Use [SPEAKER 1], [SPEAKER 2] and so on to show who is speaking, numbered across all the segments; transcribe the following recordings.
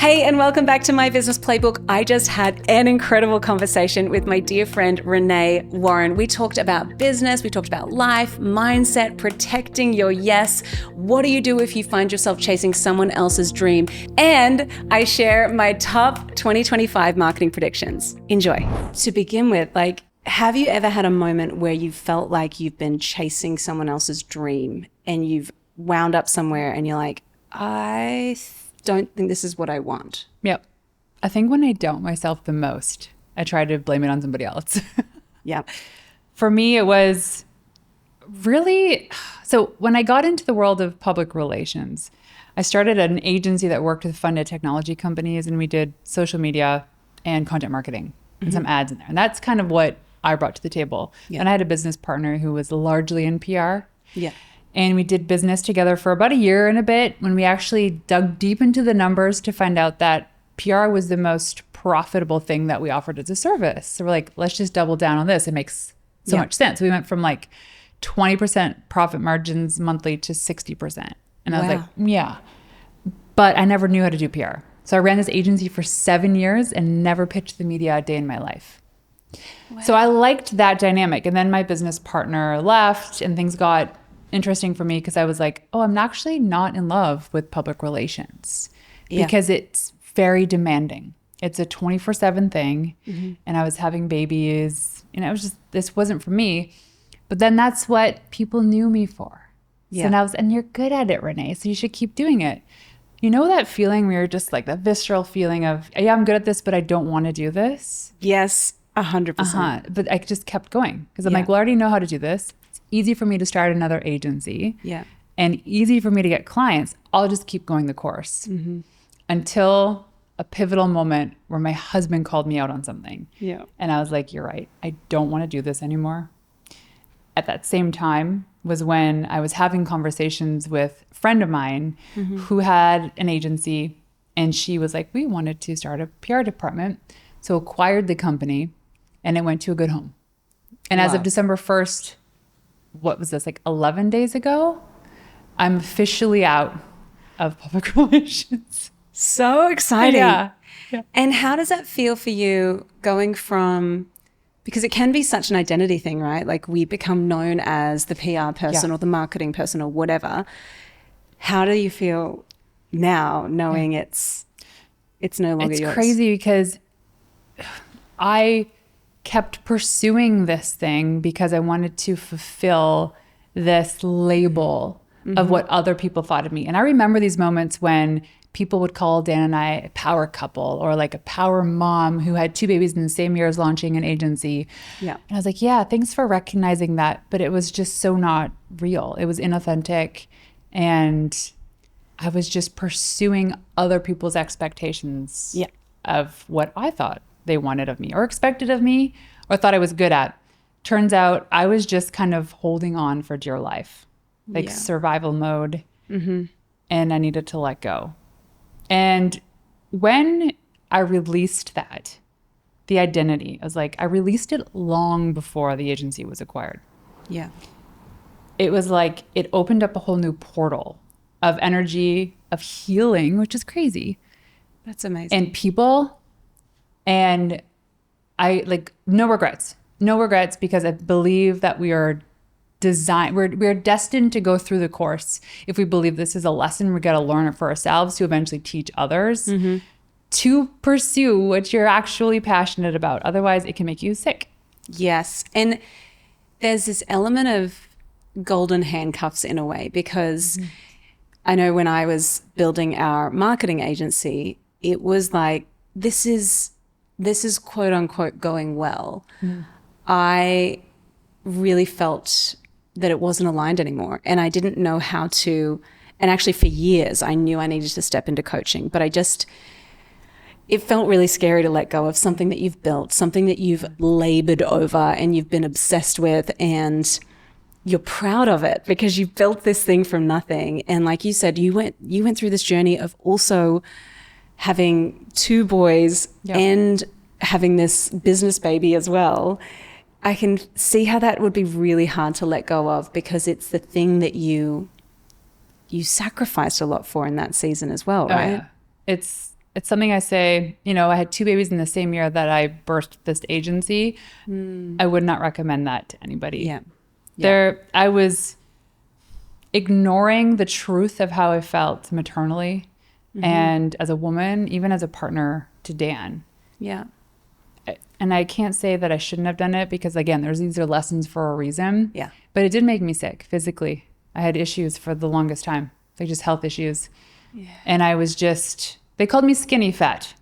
[SPEAKER 1] Hey, and welcome back to My Business Playbook. I just had an incredible conversation with my dear friend, Renee Warren. We talked about business, we talked about life, mindset, protecting your yes. What do you do if you find yourself chasing someone else's dream? And I share my top 2025 marketing predictions. Enjoy. To begin with, have you ever had a moment where you felt like you've been chasing someone else's dream and you've wound up somewhere and you're like, I don't think this is what I want?
[SPEAKER 2] Yep. I think when I doubt myself the most, I try to blame it on somebody else.
[SPEAKER 1] Yeah.
[SPEAKER 2] For me, it was really, so when I got into the world of public relations, I started at an agency that worked with funded technology companies, and we did social media and content marketing and some ads in there. And that's kind of what I brought to the table.
[SPEAKER 1] Yeah.
[SPEAKER 2] And I had a business partner who was largely in PR.
[SPEAKER 1] Yeah.
[SPEAKER 2] And we did business together for about a year and a bit when we actually dug deep into the numbers to find out that PR was the most profitable thing that we offered as a service. So we're like, let's just double down on this. It makes so much sense. We went from 20% profit margins monthly to 60%. And I was like, yeah. But I never knew how to do PR. So I ran this agency for 7 years and never pitched the media a day in my life. Wow. So I liked that dynamic. And then my business partner left and things got interesting for me because I was like, oh, I'm actually not in love with public relations because it's very demanding. It's a 24/7 thing. And I was having babies, and it was just, this wasn't for me. But then that's what people knew me for. Yeah. So and you're good at it, Renee, so you should keep doing it. You know that feeling where you're just like that visceral feeling of, yeah, I'm good at this, but I don't want to do this?
[SPEAKER 1] Yes, 100%.
[SPEAKER 2] But I just kept going because I'm like, well, I already know how to do this. Easy for me to start another agency and easy for me to get clients. I'll just keep going the course until a pivotal moment where my husband called me out on something. Yeah. And I was like, you're right. I don't want to do this anymore. At that same time was when I was having conversations with a friend of mine who had an agency, and she was like, we wanted to start a PR department. So acquired the company and it went to a good home. And as of December 1st, what was this, 11 days ago? I'm officially out of public relations.
[SPEAKER 1] So exciting.
[SPEAKER 2] Yeah.
[SPEAKER 1] And how does that feel for you going from, because it can be such an identity thing, right? Like we become known as the PR person or the marketing person or whatever. How do you feel now knowing it's no longer yours?
[SPEAKER 2] It's crazy because I kept pursuing this thing because I wanted to fulfill this label of what other people thought of me. And I remember these moments when people would call Dan and I a power couple or like a power mom who had 2 babies in the same year as launching an agency. Yeah. And I was like, yeah, thanks for recognizing that. But it was just so not real. It was inauthentic. And I was just pursuing other people's expectations of what I thought they wanted of me or expected of me or thought I was good at. Turns out I was just kind of holding on for dear life, survival mode. And I needed to let go. And when I released that, the identity, I was like, I released it long before the agency was acquired. Yeah. It was like, it opened up a whole new portal of energy, of healing, which is crazy.
[SPEAKER 1] That's amazing.
[SPEAKER 2] And people. And I no regrets because I believe that we are we're destined to go through the course. If we believe this is a lesson, we got to learn it for ourselves to eventually teach others to pursue what you're actually passionate about. Otherwise, it can make you sick.
[SPEAKER 1] Yes. And there's this element of golden handcuffs in a way, because I know when I was building our marketing agency, it was like, this is quote unquote going well. I really felt that it wasn't aligned anymore. And I didn't know how to, and actually for years I knew I needed to step into coaching, but it felt really scary to let go of something that you've built, something that you've labored over and you've been obsessed with, and you're proud of it because you built this thing from nothing. And like you said, you went through this journey of also having 2 boys and having this business baby as well. I can see how that would be really hard to let go of, because it's the thing that you sacrificed a lot for in that season as well, right?
[SPEAKER 2] It's It's something I say, I had 2 babies in the same year that I birthed this agency. I would not recommend that to anybody.
[SPEAKER 1] Yeah.
[SPEAKER 2] I was ignoring the truth of how I felt maternally and as a woman, even as a partner to Dan.
[SPEAKER 1] Yeah.
[SPEAKER 2] And I can't say that I shouldn't have done it because, again, these are lessons for a reason.
[SPEAKER 1] Yeah.
[SPEAKER 2] But it did make me sick physically. I had issues for the longest time, like just health issues. Yeah. And I was they called me skinny fat.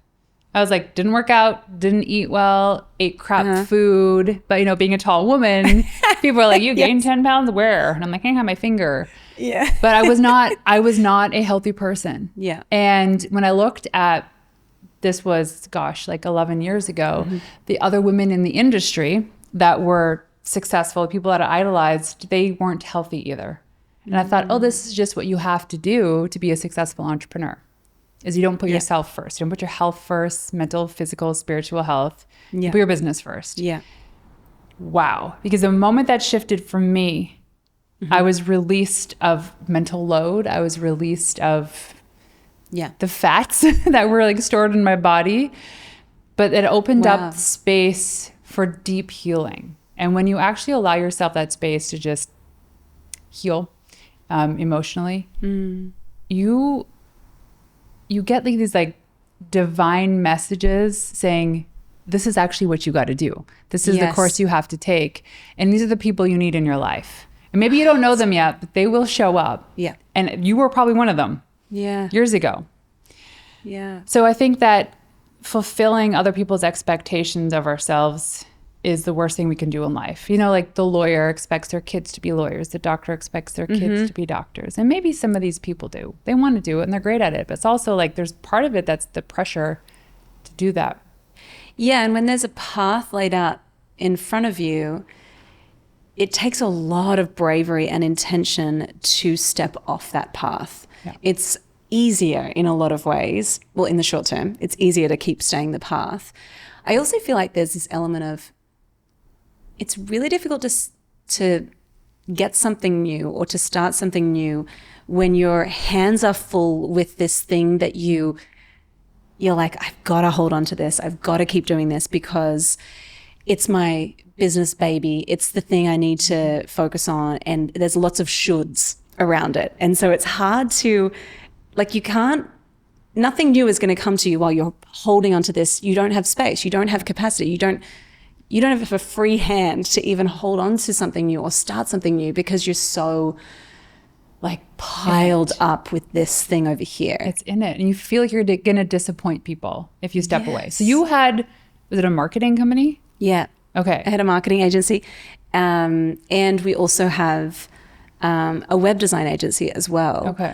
[SPEAKER 2] I was like, didn't work out, didn't eat well, ate crap food. But, being a tall woman, people are like, you gained 10 pounds? Where? And I'm like, I can't have my finger.
[SPEAKER 1] Yeah.
[SPEAKER 2] But I was not a healthy person.
[SPEAKER 1] Yeah.
[SPEAKER 2] And when I looked at, this was, like 11 years ago, the other women in the industry that were successful, people that I idolized, they weren't healthy either. And I thought, this is just what you have to do to be a successful entrepreneur, is you don't put yourself first. You don't put your health first, mental, physical, spiritual health. You put your business first.
[SPEAKER 1] Yeah.
[SPEAKER 2] Wow. Because the moment that shifted for me, I was released of mental load. I was released of the fats that were like stored in my body. But it opened up space for deep healing. And when you actually allow yourself that space to just heal emotionally, you get like these like divine messages saying, this is actually what you got to do. This is the course you have to take. And these are the people you need in your life. And maybe you don't know them yet, but they will show up.
[SPEAKER 1] Yeah.
[SPEAKER 2] And you were probably one of them.
[SPEAKER 1] Yeah.
[SPEAKER 2] Years ago.
[SPEAKER 1] Yeah.
[SPEAKER 2] So I think that fulfilling other people's expectations of ourselves is the worst thing we can do in life. Like the lawyer expects their kids to be lawyers. The doctor expects their kids to be doctors. And maybe some of these people do. They want to do it and they're great at it. But it's also like there's part of it that's the pressure to do that.
[SPEAKER 1] Yeah. And when there's a path laid out in front of you, it takes a lot of bravery and intention to step off that path. Yeah. It's easier in a lot of ways. Well, in the short term, it's easier to keep staying the path. I also feel like there's this element of, it's really difficult to get something new or to start something new when your hands are full with this thing that you're like, I've got to hold on to this. I've got to keep doing this because it's my business baby. It's the thing I need to focus on. And there's lots of shoulds around it. And so it's hard to, nothing new is going to come to you while you're holding onto this. You don't have space. You don't have capacity. You don't have a free hand to even hold on to something new or start something new because you're so piled up with this thing over here.
[SPEAKER 2] It's in it. And you feel like you're going to disappoint people if you step away. So you had, was it a marketing company?
[SPEAKER 1] Yeah.
[SPEAKER 2] Okay.
[SPEAKER 1] I had a marketing agency. And we also have a web design agency as well.
[SPEAKER 2] Okay.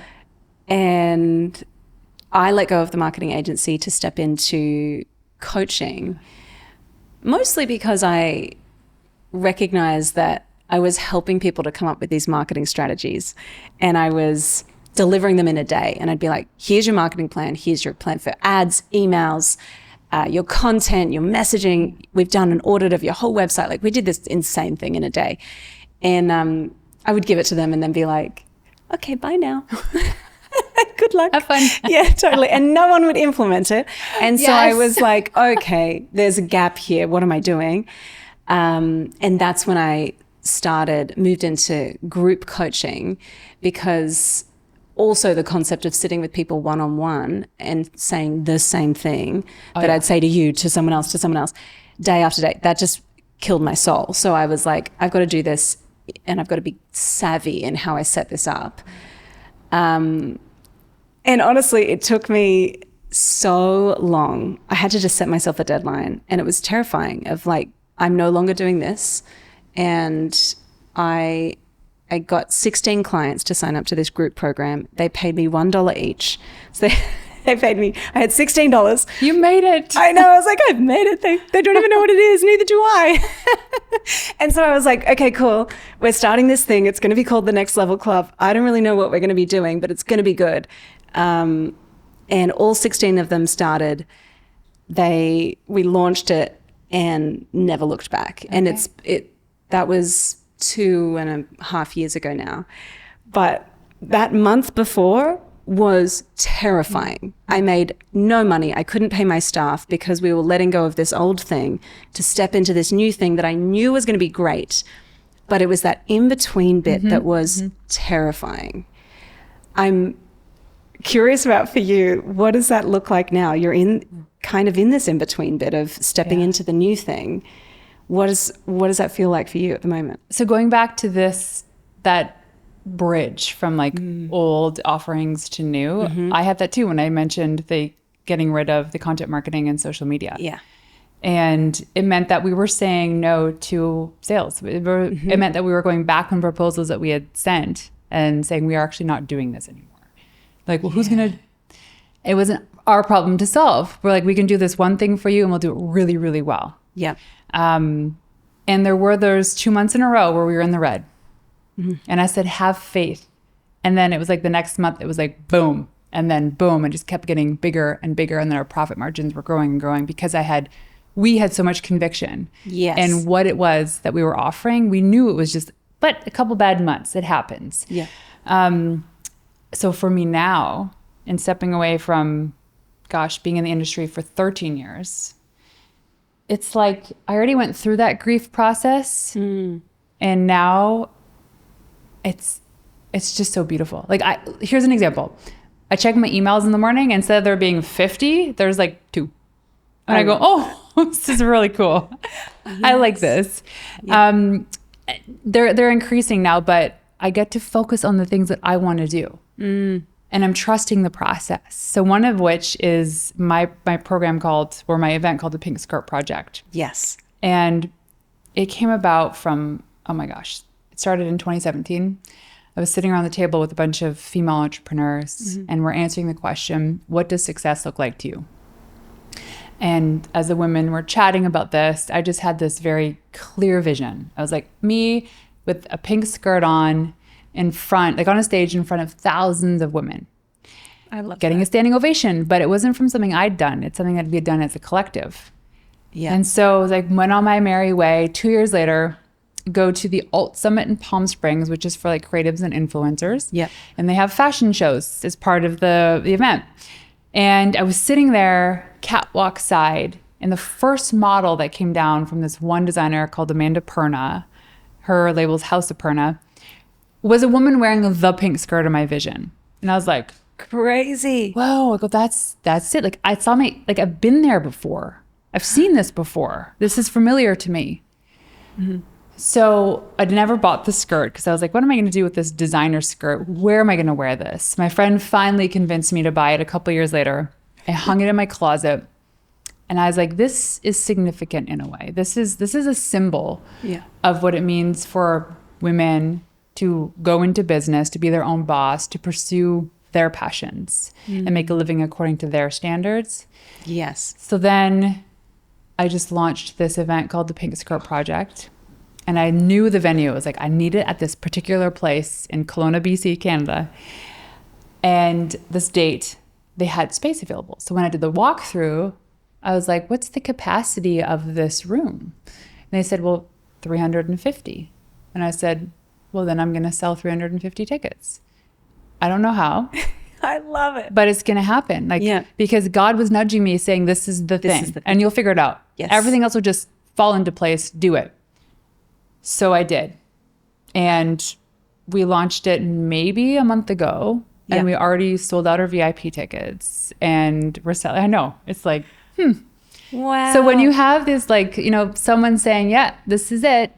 [SPEAKER 1] And I let go of the marketing agency to step into coaching, mostly because I recognized that I was helping people to come up with these marketing strategies and I was delivering them in a day. And I'd be like, here's your marketing plan. Here's your plan for ads, emails, your content, your messaging. We've done an audit of your whole website. We did this insane thing in a day. And I would give it to them and then be like, okay, bye now. Good luck.
[SPEAKER 2] Have fun.
[SPEAKER 1] Yeah, totally. And no one would implement it. And so I was like, okay, there's a gap here. What am I doing? And that's when I moved into group coaching, because also the concept of sitting with people one-on-one and saying the same thing I'd say to you, to someone else, day after day, that just killed my soul. So I was like, I've got to do this and I've got to be savvy in how I set this up. And honestly, it took me so long. I had to just set myself a deadline, and it was terrifying of I'm no longer doing this. And I got 16 clients to sign up to this group program. They paid me $1 each. So they paid me, I had $16.
[SPEAKER 2] You made it.
[SPEAKER 1] I know. I was like, I've made it. They don't even know what it is. Neither do I. And so I was like, okay, cool. We're starting this thing. It's going to be called the Next Level Club. I don't really know what we're going to be doing, but it's going to be good. And all 16 of them started. We launched it and never looked back. Okay. And that was 2.5 years ago now. But that month before was terrifying. I made no money. I couldn't pay my staff because we were letting go of this old thing to step into this new thing that I knew was going to be great. But it was that in-between bit that was terrifying. I'm curious about for you, what does that look like now? You're in this in-between bit of stepping into the new thing. What does that feel like for you at the moment?
[SPEAKER 2] So going back to that bridge from like old offerings to new, I had that too when I mentioned the getting rid of the content marketing and social media.
[SPEAKER 1] Yeah.
[SPEAKER 2] And it meant that we were saying no to sales. It meant that we were going back on proposals that we had sent and saying, we are actually not doing this anymore. Like, well, who's going to, it wasn't our problem to solve. We're like, we can do this one thing for you and we'll do it really, really well.
[SPEAKER 1] Yeah.
[SPEAKER 2] And there were those 2 months in a row where we were in the red. And I said, have faith. And then it was like the next month, it was like, boom. And then boom, and just kept getting bigger and bigger. And then our profit margins were growing and growing because we had so much conviction in what it was that we were offering. We knew it was just, but a couple bad months, it happens.
[SPEAKER 1] Yeah.
[SPEAKER 2] So for me now, in stepping away from, being in the industry for 13 years, it's like I already went through that grief process. And now it's just so beautiful. Like here's an example. I check my emails in the morning. Instead of there being 50, there's like 2. And I go, oh, this is really cool. Yes. I like this. Yeah. They're increasing now, but I get to focus on the things that I want to do. And I'm trusting the process. So one of which is my program my event called the Pink Skirt Project.
[SPEAKER 1] Yes.
[SPEAKER 2] And it came about from, oh my gosh, it started in 2017. I was sitting around the table with a bunch of female entrepreneurs and we're answering the question, what does success look like to you? And as the women were chatting about this, I just had this very clear vision. I was like, me with a pink skirt on in front, like on a stage in front of thousands of women.
[SPEAKER 1] I love
[SPEAKER 2] getting a standing ovation, but it wasn't from something I'd done. It's something that we had done as a collective.
[SPEAKER 1] Yeah.
[SPEAKER 2] And so I was like, went on my merry way. 2 years later, go to the Alt Summit in Palm Springs, which is for like creatives and influencers.
[SPEAKER 1] Yeah.
[SPEAKER 2] And they have fashion shows as part of the event. And I was sitting there catwalk side, and the first model that came down from this one designer called Amanda Perna, her label's House of Perna, was a woman wearing the pink skirt of my vision. And I was like,
[SPEAKER 1] crazy.
[SPEAKER 2] Whoa, I go, that's it. Like I saw I've been there before. I've seen this before. This is familiar to me. So I never bought the skirt because I was like, what am I going to do with this designer skirt? Where am I going to wear this? My friend finally convinced me to buy it a couple years later. I hung it in my closet and I was like, this is significant in a way. This is a symbol of what it means for women to go into business, to be their own boss, to pursue their passions and make a living according to their standards.
[SPEAKER 1] Yes.
[SPEAKER 2] So then I just launched this event called the Pink Skirt Project. And I knew the venue. It was like, I need it at this particular place in Kelowna, BC, Canada. And this date, they had space available. So when I did the walkthrough, I was like, what's the capacity of this room? And they said, well, 350. And I said, well, then I'm going to sell 350 tickets. I don't know how.
[SPEAKER 1] I love it.
[SPEAKER 2] But it's going to happen. Because God was nudging me saying, this is the thing. And you'll figure it out.
[SPEAKER 1] Yes.
[SPEAKER 2] Everything else will just fall into place. Do it. So I did. And we launched it maybe a month ago. And we already sold out our VIP tickets. And we're selling. I know. It's like,
[SPEAKER 1] Wow.
[SPEAKER 2] So when you have this, someone saying, yeah, this is it.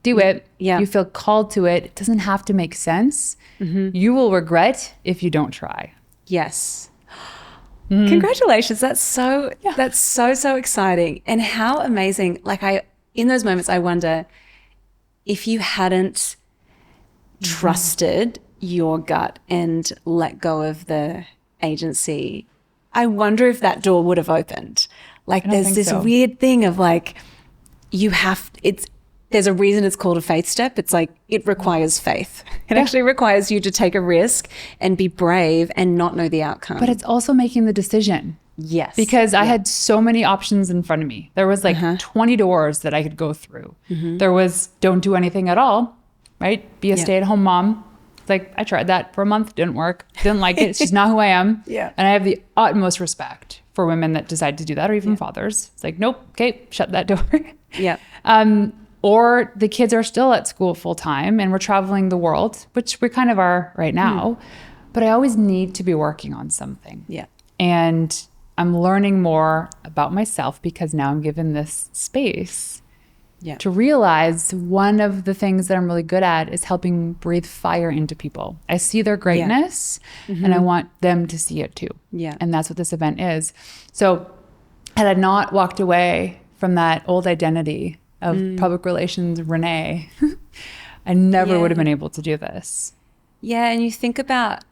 [SPEAKER 2] Do it.
[SPEAKER 1] Yeah.
[SPEAKER 2] You feel called to it. It doesn't have to make sense. You will regret if you don't try.
[SPEAKER 1] Yes. Congratulations. That's so exciting. And how amazing. In those moments, I wonder if you hadn't trusted your gut and let go of the agency, I wonder if that door would have opened. There's this weird thing of there's a reason it's called a faith step. It's like, it requires faith. It actually requires you to take a risk and be brave and not know the outcome.
[SPEAKER 2] But it's also making the decision.
[SPEAKER 1] Yes.
[SPEAKER 2] Because I had so many options in front of me. There was 20 doors that I could go through. There was don't do anything at all, right? Be a stay-at-home mom. It's like, I tried that for a month, didn't work, didn't like it. It's just not who I am.
[SPEAKER 1] Yeah.
[SPEAKER 2] And I have the utmost respect for women that decide to do that, or even fathers. It's like, nope, okay, shut that door.
[SPEAKER 1] Yeah.
[SPEAKER 2] Or the kids are still at school full time and we're traveling the world, which we kind of are right now. But I always need to be working on something.
[SPEAKER 1] Yeah.
[SPEAKER 2] And I'm learning more about myself because now I'm given this space to realize one of the things that I'm really good at is helping breathe fire into people. I see their greatness and I want them to see it too.
[SPEAKER 1] Yeah.
[SPEAKER 2] And that's what this event is. So had I not walked away from that old identity of public relations Renee, I never would have been able to do this.
[SPEAKER 1] Yeah. And you think about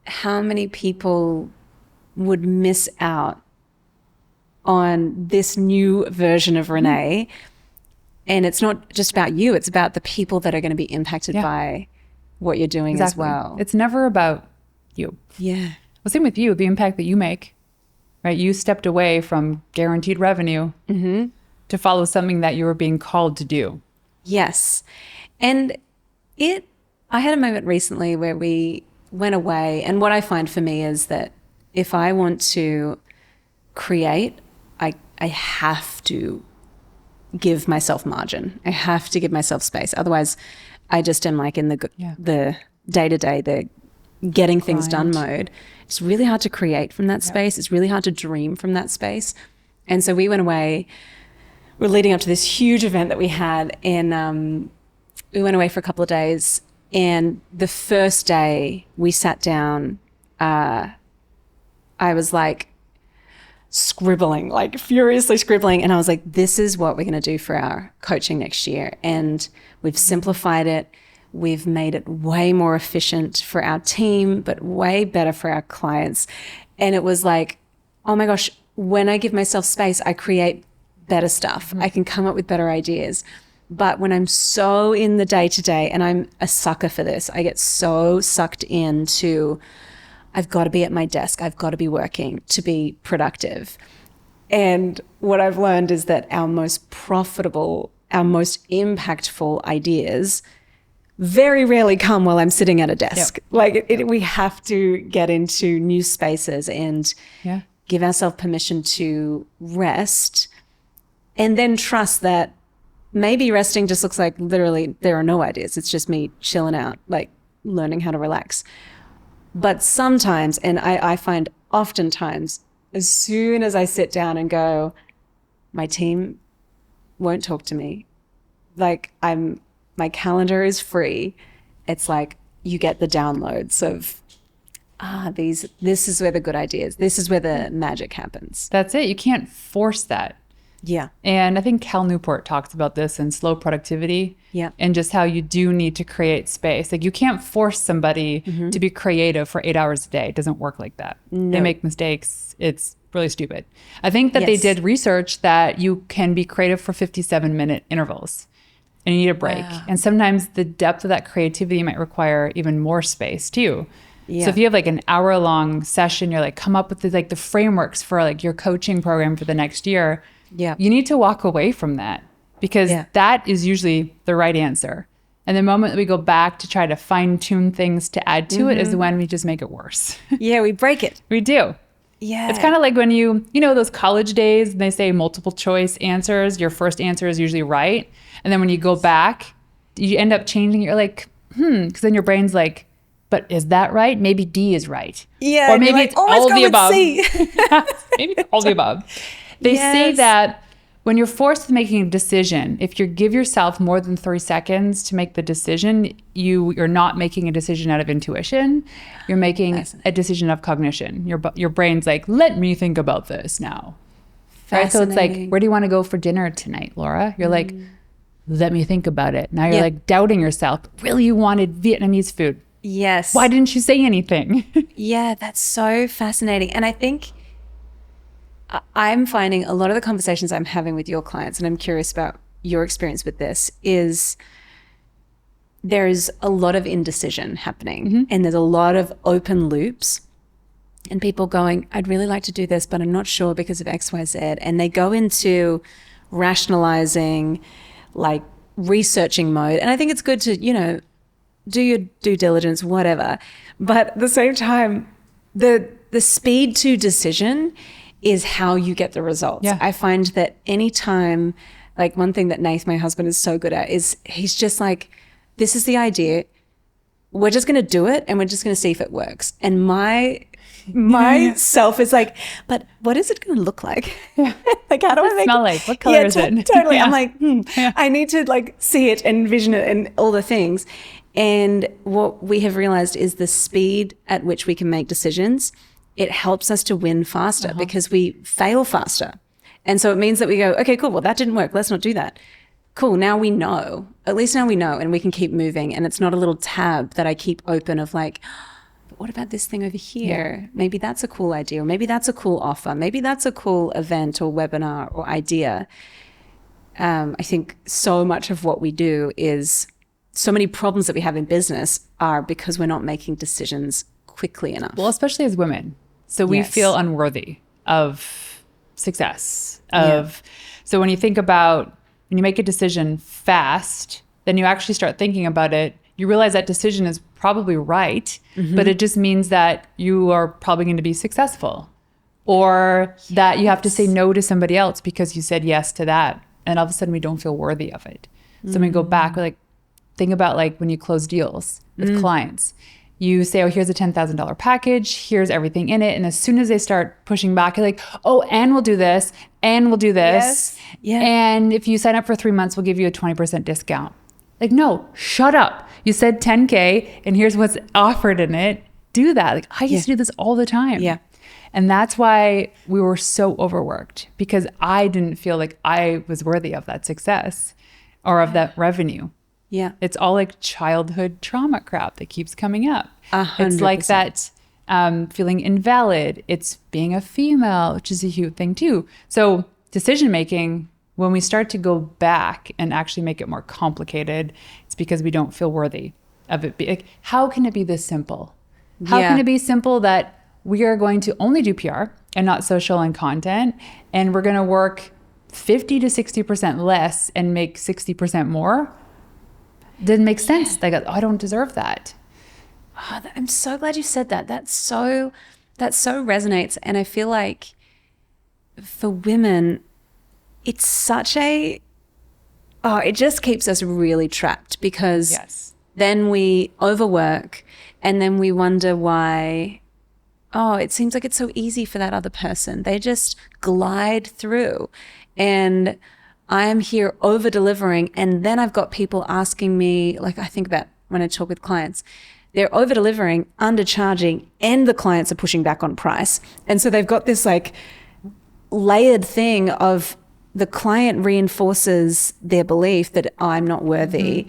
[SPEAKER 1] how many people would miss out on this new version of Renee. And it's not just about you, it's about the people that are going to be impacted by what you're doing as well.
[SPEAKER 2] It's never about you.
[SPEAKER 1] Yeah.
[SPEAKER 2] Well, same with you, the impact that you make, right? You stepped away from guaranteed revenue to follow something that you were being called to do.
[SPEAKER 1] Yes. And I had a moment recently where we went away. And what I find for me is that if I want to create, I have to give myself margin. I have to give myself space. Otherwise, I just am like in the day-to-day, the getting things done mode. It's really hard to create from that space. It's really hard to dream from that space. And so we went away. We're leading up to this huge event that we had, and we went away for a couple of days. And the first day we sat down, I was like scribbling, like furiously scribbling. And I was like, this is what we're going to do for our coaching next year. And we've simplified it. We've made it way more efficient for our team, but way better for our clients. And it was like, oh my gosh, when I give myself space, I create better stuff. I can come up with better ideas. But when I'm so in the day-to-day, and I'm a sucker for this, I get so sucked into, I've got to be at my desk, I've got to be working to be productive. And what I've learned is that our most profitable, our most impactful ideas very rarely come while I'm sitting at a desk. Like we have to get into new spaces and give ourselves permission to rest, and then trust that maybe resting just looks like literally there are no ideas. It's just me chilling out, like learning how to relax. But sometimes, and I find oftentimes, as soon as I sit down and go, my team won't talk to me. Like my calendar is free. It's like you get the downloads of, this is where the good ideas, this is where the magic happens.
[SPEAKER 2] That's it. You can't force that.
[SPEAKER 1] Yeah.
[SPEAKER 2] And I think Cal Newport talks about this in Slow Productivity.
[SPEAKER 1] Yeah.
[SPEAKER 2] And just how you do need to create space. Like you can't force somebody to be creative for 8 hours a day. It doesn't work like that. No. They make mistakes. It's really stupid. I think that they did research that you can be creative for 57-minute intervals and you need a break. Wow. And sometimes the depth of that creativity might require even more space too. Yeah. So if you have like an hour-long session, you're like, come up with the frameworks for like your coaching program for the next year. Yeah, you need to walk away from that because that is usually the right answer. And the moment that we go back to try to fine tune things to add to it is when we just make it worse.
[SPEAKER 1] Yeah, we break it.
[SPEAKER 2] We do.
[SPEAKER 1] Yeah.
[SPEAKER 2] It's kind of like when you know, those college days, and they say multiple choice answers, your first answer is usually right. And then when you go back, you end up changing. You're like, because then your brain's like, but is that right? Maybe D is right.
[SPEAKER 1] Yeah.
[SPEAKER 2] Or maybe
[SPEAKER 1] like,
[SPEAKER 2] it's all of the above.
[SPEAKER 1] Maybe
[SPEAKER 2] it's all the above. They say that when you're forced with making a decision, if you give yourself more than 3 seconds to make the decision, you're not making a decision out of intuition. You're making a decision of cognition. Your brain's like, let me think about this now. Right? So it's like, where do you want to go for dinner tonight, Laura? You're like, let me think about it. Now you're like doubting yourself. Really, you wanted Vietnamese food?
[SPEAKER 1] Yes.
[SPEAKER 2] Why didn't you say anything?
[SPEAKER 1] Yeah, that's so fascinating. And I think I'm finding a lot of the conversations I'm having with your clients, and I'm curious about your experience with this, is there's a lot of indecision happening and there's a lot of open loops and people going, I'd really like to do this, but I'm not sure because of X, Y, Z. And they go into rationalizing, like researching mode. And I think it's good to, do your due diligence, whatever. But at the same time, the speed to decision is how you get the results.
[SPEAKER 2] Yeah.
[SPEAKER 1] I find that anytime, like one thing that Nath, my husband, is so good at is he's just like, this is the idea. We're just going to do it and we're just going to see if it works. And my self is like, but what is it going to look like?
[SPEAKER 2] Yeah.
[SPEAKER 1] Like, how do I make
[SPEAKER 2] smell
[SPEAKER 1] it?
[SPEAKER 2] like? What color is it?
[SPEAKER 1] Totally.
[SPEAKER 2] Yeah.
[SPEAKER 1] I'm like, I need to like see it and envision it and all the things. And what we have realized is the speed at which we can make decisions, it helps us to win faster because we fail faster. And so it means that we go, okay, cool. Well, that didn't work. Let's not do that. Cool. Now we know. At least now we know, and we can keep moving. And it's not a little tab that I keep open of like, but what about this thing over here? Yeah. Maybe that's a cool idea, or maybe that's a cool offer. Maybe that's a cool event or webinar or idea. I think so much of what we do is so many problems that we have in business are because we're not making decisions quickly enough.
[SPEAKER 2] Well, especially as women. So we feel unworthy of success. So when you think about, when you make a decision fast, then you actually start thinking about it. You realize that decision is probably right, but it just means that you are probably going to be successful, or that you have to say no to somebody else because you said yes to that. And all of a sudden we don't feel worthy of it. So we go back, like, think about like when you close deals with clients, you say, oh, here's a $10,000 package, here's everything in it. And as soon as they start pushing back, you're like, oh, and we'll do this, and we'll do this.
[SPEAKER 1] Yes. Yeah.
[SPEAKER 2] And if you sign up for 3 months, we'll give you a 20% discount. Like, no, shut up. You said 10K and here's what's offered in it. Do that. Like, I used to do this all the time.
[SPEAKER 1] Yeah.
[SPEAKER 2] And that's why we were so overworked, because I didn't feel like I was worthy of that success or of that revenue.
[SPEAKER 1] Yeah.
[SPEAKER 2] It's all like childhood trauma crap that keeps coming up.
[SPEAKER 1] 100%.
[SPEAKER 2] It's like that feeling invalid. It's being a female, which is a huge thing too. So decision making, when we start to go back and actually make it more complicated, it's because we don't feel worthy of it. Like, how can it be this simple? How can it be simple that we are going to only do PR and not social and content, and we're going to work 50 to 60% less and make 60% more? Didn't make sense. Like, oh, I don't deserve that.
[SPEAKER 1] Oh, I'm so glad you said that. That so resonates. And I feel like for women, it's such it just keeps us really trapped, because then we overwork and then we wonder why, it seems like it's so easy for that other person. They just glide through, and I am here over delivering. And then I've got people asking me, like, I think about when I talk with clients, they're over delivering, undercharging, and the clients are pushing back on price. And so they've got this like layered thing of the client reinforces their belief that I'm not worthy.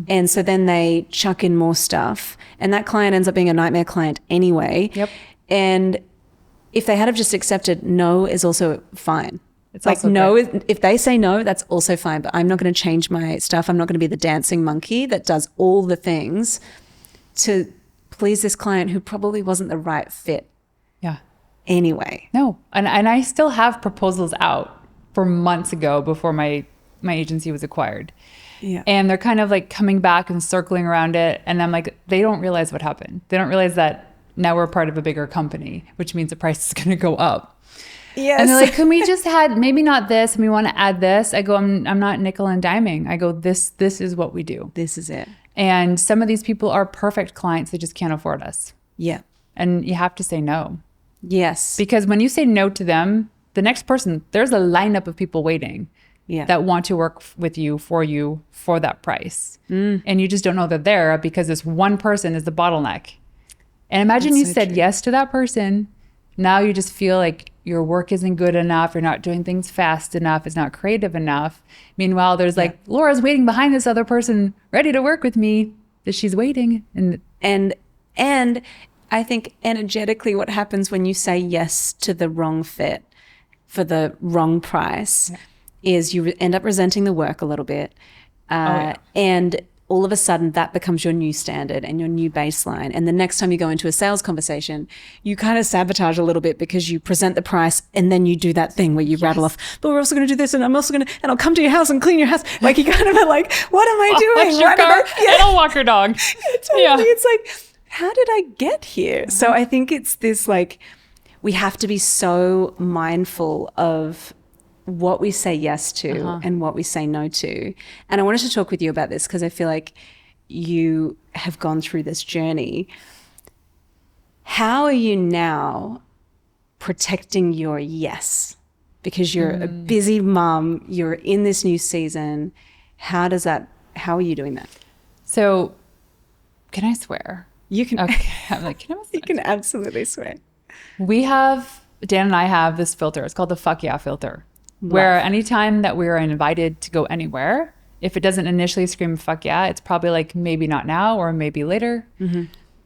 [SPEAKER 1] And so then they chuck in more stuff, and that client ends up being a nightmare client anyway.
[SPEAKER 2] Yep.
[SPEAKER 1] And if they had have just accepted no is also fine.
[SPEAKER 2] It's
[SPEAKER 1] like
[SPEAKER 2] also
[SPEAKER 1] no,
[SPEAKER 2] great.
[SPEAKER 1] if they say no, that's also fine, but I'm not going to change my stuff. I'm not going to be the dancing monkey that does all the things to please this client who probably wasn't the right fit.
[SPEAKER 2] Yeah.
[SPEAKER 1] Anyway.
[SPEAKER 2] No. And I still have proposals out for months ago before my agency was acquired.
[SPEAKER 1] Yeah.
[SPEAKER 2] And they're kind of like coming back and circling around it. And I'm like, they don't realize what happened. They don't realize that now we're part of a bigger company, which means the price is going to go up.
[SPEAKER 1] Yes.
[SPEAKER 2] And they're like, can we just had maybe not this, and we want to add this? I go, I'm not nickel and diming. I go, this is what we do.
[SPEAKER 1] This is it.
[SPEAKER 2] And some of these people are perfect clients. They just can't afford us.
[SPEAKER 1] Yeah.
[SPEAKER 2] And you have to say no.
[SPEAKER 1] Yes.
[SPEAKER 2] Because when you say no to them, the next person, there's a lineup of people waiting that want to work with you for that price. And you just don't know they're there because this one person is the bottleneck. And imagine you said yes to that person. Now you just feel like your work isn't good enough. You're not doing things fast enough. It's not creative enough. Meanwhile, there's like, Laura's waiting behind this other person ready to work with me, that she's waiting.
[SPEAKER 1] And I think energetically what happens when you say yes to the wrong fit for the wrong price is you end up resenting the work a little bit. And all of a sudden that becomes your new standard and your new baseline. And the next time you go into a sales conversation, you kind of sabotage a little bit because you present the price and then you do that thing where you rattle off, but we're also going to do this, and I'm also going to, and I'll come to your house and clean your house. Like you kind of are like, what am I doing?
[SPEAKER 2] Wash your car, and I'll walk your dog.
[SPEAKER 1] Totally.
[SPEAKER 2] Yeah.
[SPEAKER 1] It's like, how did I get here? So I think it's this, like, we have to be so mindful of what we say yes to and what we say no to. And I wanted to talk with you about this because I feel like you have gone through this journey. How are you now protecting your yes? Because you're a busy mom, you're in this new season. How are you doing that?
[SPEAKER 2] So can I swear?
[SPEAKER 1] You can.
[SPEAKER 2] Okay. I'm like, can I
[SPEAKER 1] You can absolutely swear.
[SPEAKER 2] Dan and I have this filter. It's called the fuck yeah filter. Where anytime that we're invited to go anywhere, if it doesn't initially scream fuck yeah, it's probably like maybe not now or maybe later.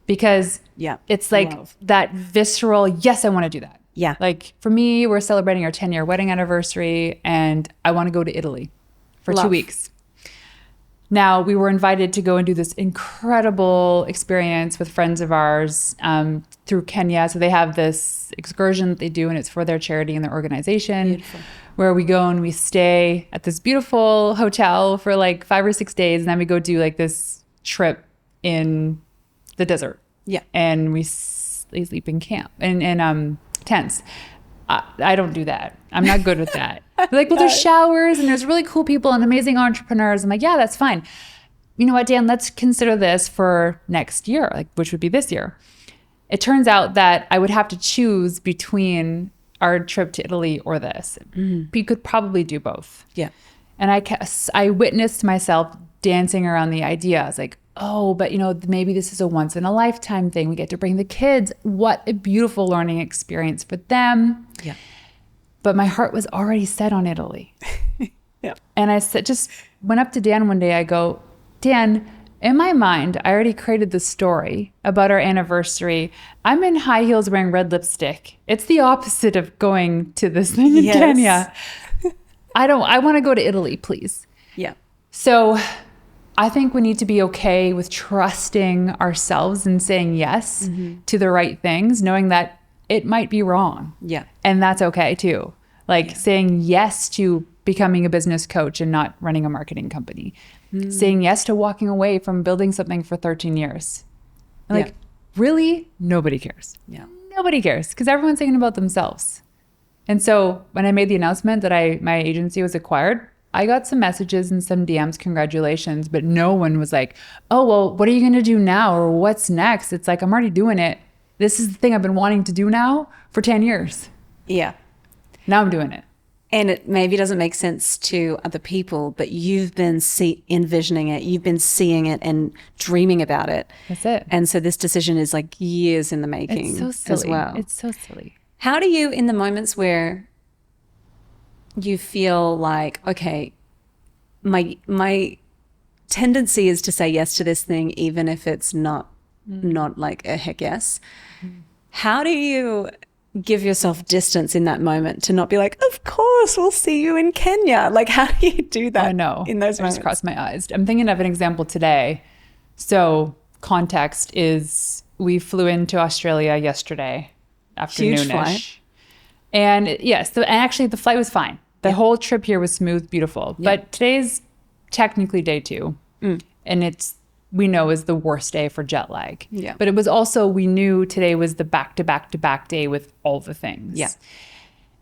[SPEAKER 2] Because it's like that visceral, yes, I want to do that.
[SPEAKER 1] Yeah.
[SPEAKER 2] Like for me, we're celebrating our 10-year wedding anniversary and I want to go to Italy for 2 weeks. Now, we were invited to go and do this incredible experience with friends of ours through Kenya. So they have this excursion that they do, and it's for their charity and their organization. Beautiful. Where we go and we stay at this beautiful hotel for like 5 or 6 days. And then we go do like this trip in the desert.
[SPEAKER 1] Yeah.
[SPEAKER 2] And we sleep in camp in tents. I don't do that. I'm not good with that. They're like, well, there's showers and there's really cool people and amazing entrepreneurs. I'm like, yeah, that's fine. You know what, Dan, let's consider this for next year, like which would be this year. It turns out that I would have to choose between our trip to Italy or this. We could probably do both.
[SPEAKER 1] Yeah.
[SPEAKER 2] And I witnessed myself dancing around the idea. I was like, oh, but maybe this is a once in a lifetime thing. We get to bring the kids. What a beautiful learning experience for them.
[SPEAKER 1] Yeah.
[SPEAKER 2] But my heart was already set on Italy.
[SPEAKER 1] Yeah.
[SPEAKER 2] And I just went up to Dan one day. I go, Dan, in my mind, I already created the story about our anniversary. I'm in high heels wearing red lipstick. It's the opposite of going to this thing in Kenya. I want to go to Italy, please.
[SPEAKER 1] Yeah.
[SPEAKER 2] So I think we need to be okay with trusting ourselves and saying yes to the right things, knowing that it might be wrong.
[SPEAKER 1] Yeah.
[SPEAKER 2] And that's okay too. Like saying yes to becoming a business coach and not running a marketing company. Saying yes to walking away from building something for 13 years. And like, really? Nobody cares.
[SPEAKER 1] Yeah.
[SPEAKER 2] Nobody cares because everyone's thinking about themselves. And so when I made the announcement that my agency was acquired, I got some messages and some DMs, congratulations, but no one was like, oh, well, what are you going to do now? Or what's next? It's like, I'm already doing it. This is the thing I've been wanting to do now for 10 years.
[SPEAKER 1] Yeah.
[SPEAKER 2] Now I'm doing it.
[SPEAKER 1] And it maybe doesn't make sense to other people, but you've been envisioning it. You've been seeing it and dreaming about it.
[SPEAKER 2] That's it.
[SPEAKER 1] And so this decision is like years in the making.
[SPEAKER 2] It's so silly.
[SPEAKER 1] As well.
[SPEAKER 2] It's so silly.
[SPEAKER 1] How do you, in the moments where you feel like, okay, my tendency is to say yes to this thing, even if it's not like a heck yes. How do you give yourself distance in that moment to not be like, of course, we'll see you in Kenya? Like, how do you do that?
[SPEAKER 2] I know.
[SPEAKER 1] In those
[SPEAKER 2] I
[SPEAKER 1] moments?
[SPEAKER 2] just crossed my eyes. I'm thinking of an example today. So context is we flew into Australia yesterday afternoonish.
[SPEAKER 1] Huge flight.
[SPEAKER 2] And and actually the flight was fine. The whole trip here was smooth, beautiful.
[SPEAKER 1] Yeah.
[SPEAKER 2] But today's technically day 2. And we know is the worst day for jet lag.
[SPEAKER 1] Yeah.
[SPEAKER 2] But it was also, we knew today was the back-to-back-to-back day with all the things.
[SPEAKER 1] Yeah.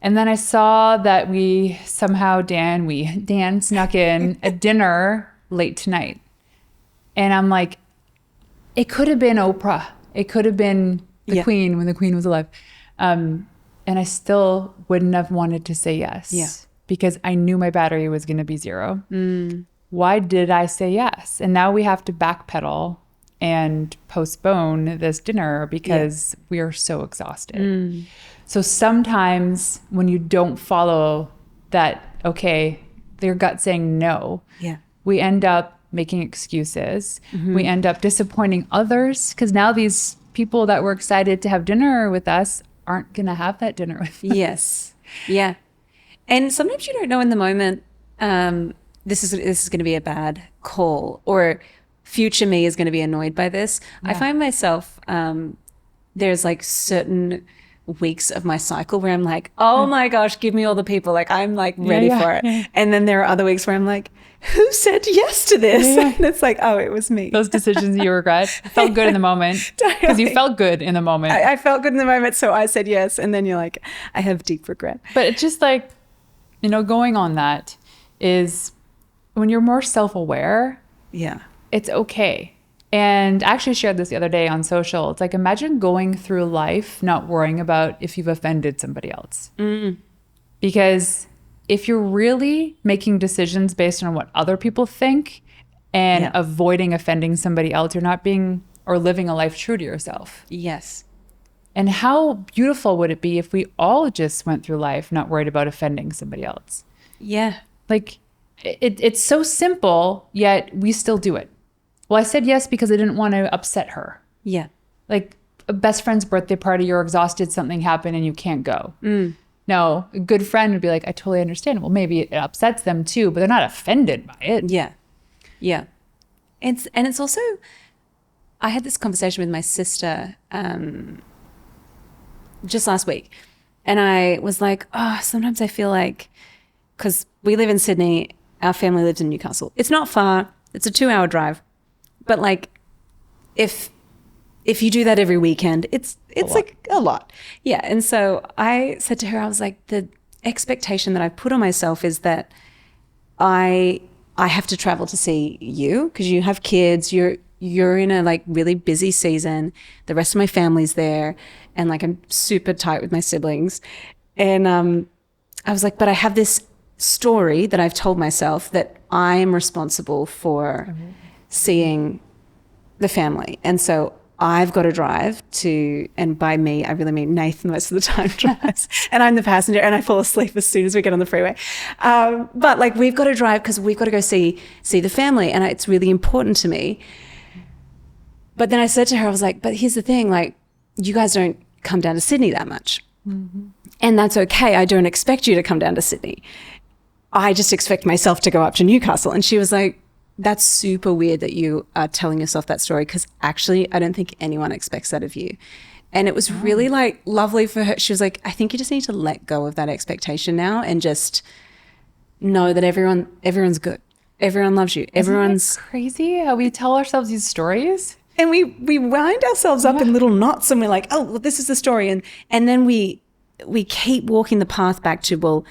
[SPEAKER 2] And then I saw that we somehow, Dan snuck in a dinner late tonight. And I'm like, it could have been Oprah. It could have been the Queen when the Queen was alive. And I still wouldn't have wanted to say yes.
[SPEAKER 1] Yeah.
[SPEAKER 2] Because I knew my battery was going to be 0. Why did I say yes? And now we have to backpedal and postpone this dinner because we are so exhausted. So sometimes when you don't follow that, okay, your gut saying no, we end up making excuses. We end up disappointing others because now these people that were excited to have dinner with us aren't going to have that dinner with us.
[SPEAKER 1] Yes. Yeah. And sometimes you don't know in the moment, this is going to be a bad call, or future me is going to be annoyed by this. I find myself, there's like certain weeks of my cycle where I'm like, oh my gosh, give me all the people. Like I'm like ready for it. Yeah. And then there are other weeks where I'm like, who said yes to this? Yeah. And it's like, oh, it was me.
[SPEAKER 2] Those decisions you regret felt good in the moment because you felt good in the moment.
[SPEAKER 1] I felt good in the moment. So I said yes. And then you're like, I have deep regret.
[SPEAKER 2] But it's just like, you know, going on that is when you're more self-aware.
[SPEAKER 1] Yeah.
[SPEAKER 2] It's okay. And I actually shared this the other day on social. It's like, imagine going through life not worrying about if you've offended somebody else. Because if you're really making decisions based on what other people think and avoiding offending somebody else, you're not being or living a life true to yourself.
[SPEAKER 1] Yes.
[SPEAKER 2] And how beautiful would it be if we all just went through life not worried about offending somebody else?
[SPEAKER 1] Yeah.
[SPEAKER 2] Like, it's so simple, yet we still do it. Well, I said yes because I didn't want to upset her.
[SPEAKER 1] Yeah.
[SPEAKER 2] Like a best friend's birthday party, you're exhausted, something happened and you can't go. No, a good friend would be like, I totally understand. Well, maybe it upsets them too, but they're not offended by it.
[SPEAKER 1] Yeah. Yeah. It's also, I had this conversation with my sister just last week. And I was like, oh, sometimes I feel like, because we live in Sydney, our family lives in Newcastle. It's not far. It's a 2-hour drive. But like, if you do that every weekend, it's like a lot. Yeah. And so I said to her, I was like, the expectation that I put on myself is that I have to travel to see you because you have kids. You're in a like really busy season. The rest of my family's there, and like I'm super tight with my siblings. And I was like, but I have this story that I've told myself that I am responsible for seeing the family. And so I've got to drive to, and by me, I really mean Nathan most of the time drives, and I'm the passenger and I fall asleep as soon as we get on the freeway. But like, we've got to drive because we've got to go see the family, and it's really important to me. But then I said to her, I was like, but here's the thing, like, you guys don't come down to Sydney that much. And that's okay. I don't expect you to come down to Sydney. I just expect myself to go up to Newcastle. And she was like, that's super weird that you are telling yourself that story, because actually I don't think anyone expects that of you. And it was really like lovely for her. She was like, I think you just need to let go of that expectation now and just know that everyone's good. Everyone loves you. Everyone's
[SPEAKER 2] crazy how we tell ourselves these stories.
[SPEAKER 1] And we wind ourselves up in little knots, and we're like, oh, well, this is the story. And then we keep walking the path back to, well,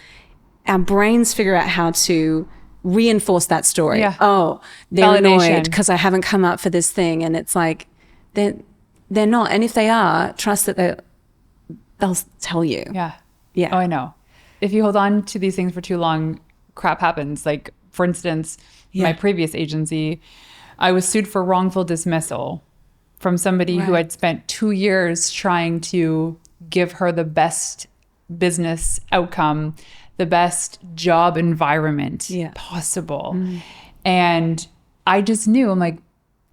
[SPEAKER 1] our brains figure out how to reinforce that story.
[SPEAKER 2] Yeah.
[SPEAKER 1] Oh, they're annoyed because I haven't come up for this thing. And it's like, they're not. And if they are, trust that they'll tell you.
[SPEAKER 2] Yeah.
[SPEAKER 1] Yeah.
[SPEAKER 2] Oh, I know. If you hold on to these things for too long, crap happens. Like, for instance, my previous agency, I was sued for wrongful dismissal from somebody who had spent 2 years trying to give her the best business outcome, the best job environment possible. And I just knew, I'm like,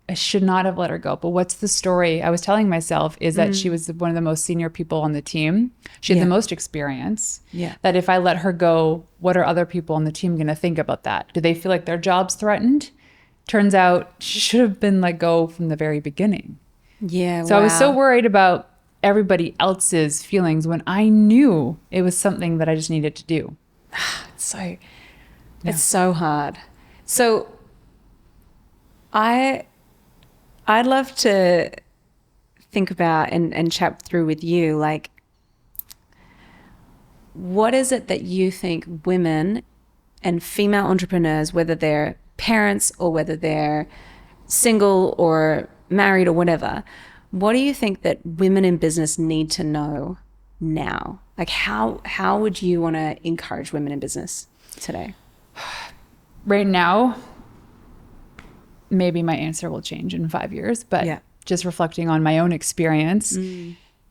[SPEAKER 2] I should not have let her go. But what's the story I was telling myself is that she was one of the most senior people on the team. She had the most experience. That if I let her go, what are other people on the team going to think about that? Do they feel like their job's threatened? Turns out she should have been let go from the very beginning.
[SPEAKER 1] Yeah.
[SPEAKER 2] So I was so worried about everybody else's feelings when I knew it was something that I just needed to do.
[SPEAKER 1] It's so hard. So I'd love to think about and chat through with you, like, what is it that you think women and female entrepreneurs, whether they're parents or whether they're single or married or whatever, what do you think that women in business need to know now? Like, how would you want to encourage women in business today?
[SPEAKER 2] Right now, maybe my answer will change in 5 years, but just reflecting on my own experience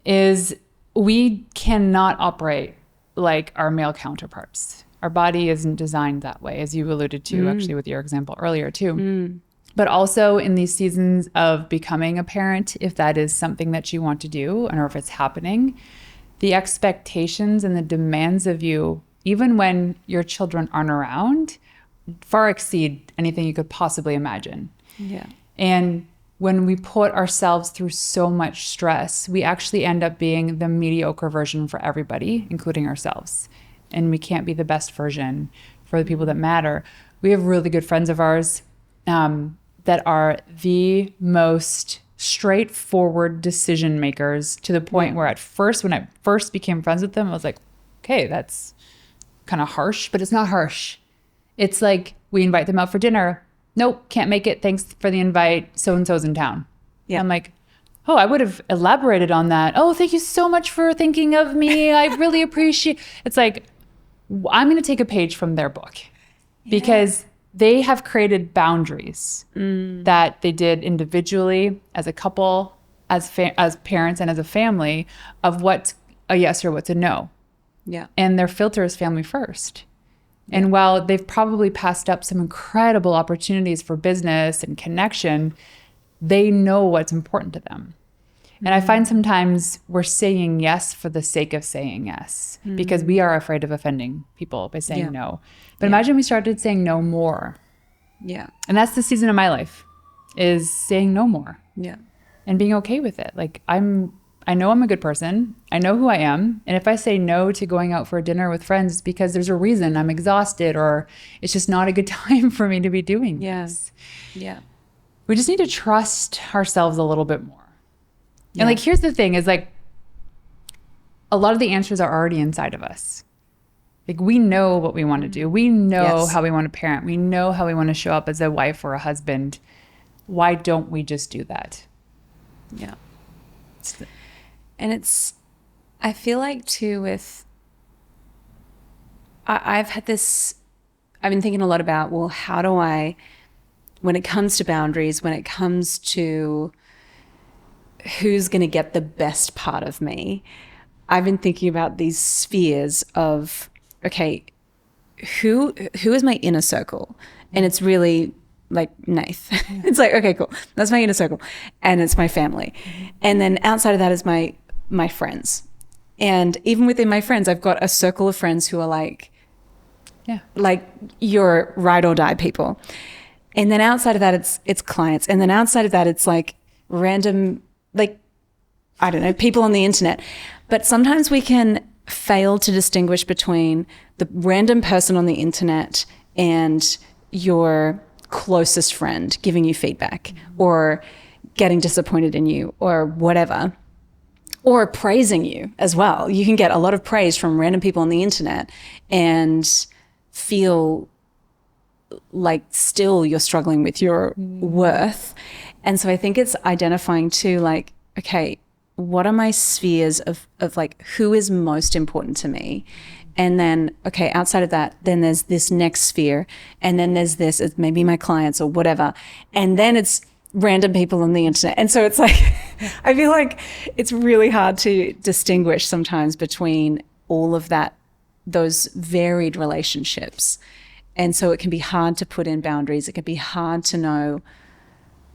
[SPEAKER 2] is we cannot operate like our male counterparts. Our body isn't designed that way, as you alluded to actually with your example earlier too. But also in these seasons of becoming a parent, if that is something that you want to do, or if it's happening, the expectations and the demands of you, even when your children aren't around, far exceed anything you could possibly imagine.
[SPEAKER 1] Yeah.
[SPEAKER 2] And when we put ourselves through so much stress, we actually end up being the mediocre version for everybody, including ourselves. And we can't be the best version for the people that matter. We have really good friends of ours that are the most straightforward decision makers, to the point where at first, when I first became friends with them, I was like, okay, that's kind of harsh, but it's not harsh. It's like, we invite them out for dinner. Nope, can't make it. Thanks for the invite. So-and-so's in town.
[SPEAKER 1] Yeah.
[SPEAKER 2] I'm like, oh, I would have elaborated on that. Oh, thank you so much for thinking of me. I really appreciate. It's like, I'm going to take a page from their book, because they have created boundaries that they did individually, as a couple, as parents, and as a family, of what's a yes or what's a no.
[SPEAKER 1] Yeah.
[SPEAKER 2] And their filter is family first. And while they've probably passed up some incredible opportunities for business and connection, they know what's important to them. And I find sometimes we're saying yes for the sake of saying yes, because we are afraid of offending people by saying no. But imagine we started saying no more.
[SPEAKER 1] Yeah.
[SPEAKER 2] And that's the season of my life, is saying no more
[SPEAKER 1] Yeah.
[SPEAKER 2] and being okay with it. Like, I know I'm a good person. I know who I am. And if I say no to going out for a dinner with friends, it's because there's a reason. I'm exhausted, or it's just not a good time for me to be doing this.
[SPEAKER 1] Yeah.
[SPEAKER 2] We just need to trust ourselves a little bit more. And like, here's the thing is, like, a lot of the answers are already inside of us. Like, we know what we want to do. We know how we want to parent. We know how we want to show up as a wife or a husband. Why don't we just do that?
[SPEAKER 1] Yeah. And I feel like too I've been thinking a lot about, well, how do I, when it comes to boundaries, when it comes to who's going to get the best part of me, I've been thinking about these spheres of, okay, who is my inner circle? And it's really like Nath. It's like, okay, cool. That's my inner circle. And it's my family. And then outside of that is my friends. And even within my friends, I've got a circle of friends who are like your ride or die people. And then outside of that, it's clients. And then outside of that, it's like random, like, I don't know, people on the internet. But sometimes we can fail to distinguish between the random person on the internet and your closest friend giving you feedback or getting disappointed in you or whatever, or praising you as well. You can get a lot of praise from random people on the internet and feel like still you're struggling with your worth. And so I think it's identifying too, like, okay, what are my spheres of like, who is most important to me? And then, okay, outside of that, then there's this next sphere. And then there's this, it's maybe my clients or whatever. And then it's random people on the internet. And so it's like, I feel like it's really hard to distinguish sometimes between all of that, those varied relationships. And so it can be hard to put in boundaries. It can be hard to know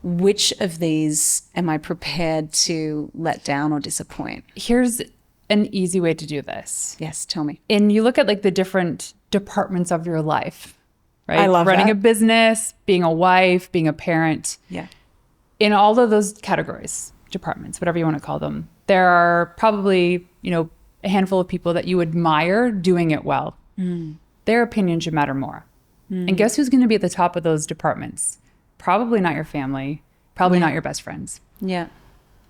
[SPEAKER 1] which of these am I prepared to let down or disappoint.
[SPEAKER 2] Here's an easy way to do this.
[SPEAKER 1] Yes, tell me.
[SPEAKER 2] And you look at like the different departments of your life, right?
[SPEAKER 1] I love
[SPEAKER 2] running
[SPEAKER 1] that.
[SPEAKER 2] a business, being a wife, being a parent.
[SPEAKER 1] Yeah.
[SPEAKER 2] In all of those categories, departments, whatever you want to call them, there are probably, a handful of people that you admire doing it well. Their opinion should matter more. And guess who's going to be at the top of those departments? Probably not your family, probably not your best friends.
[SPEAKER 1] Yeah.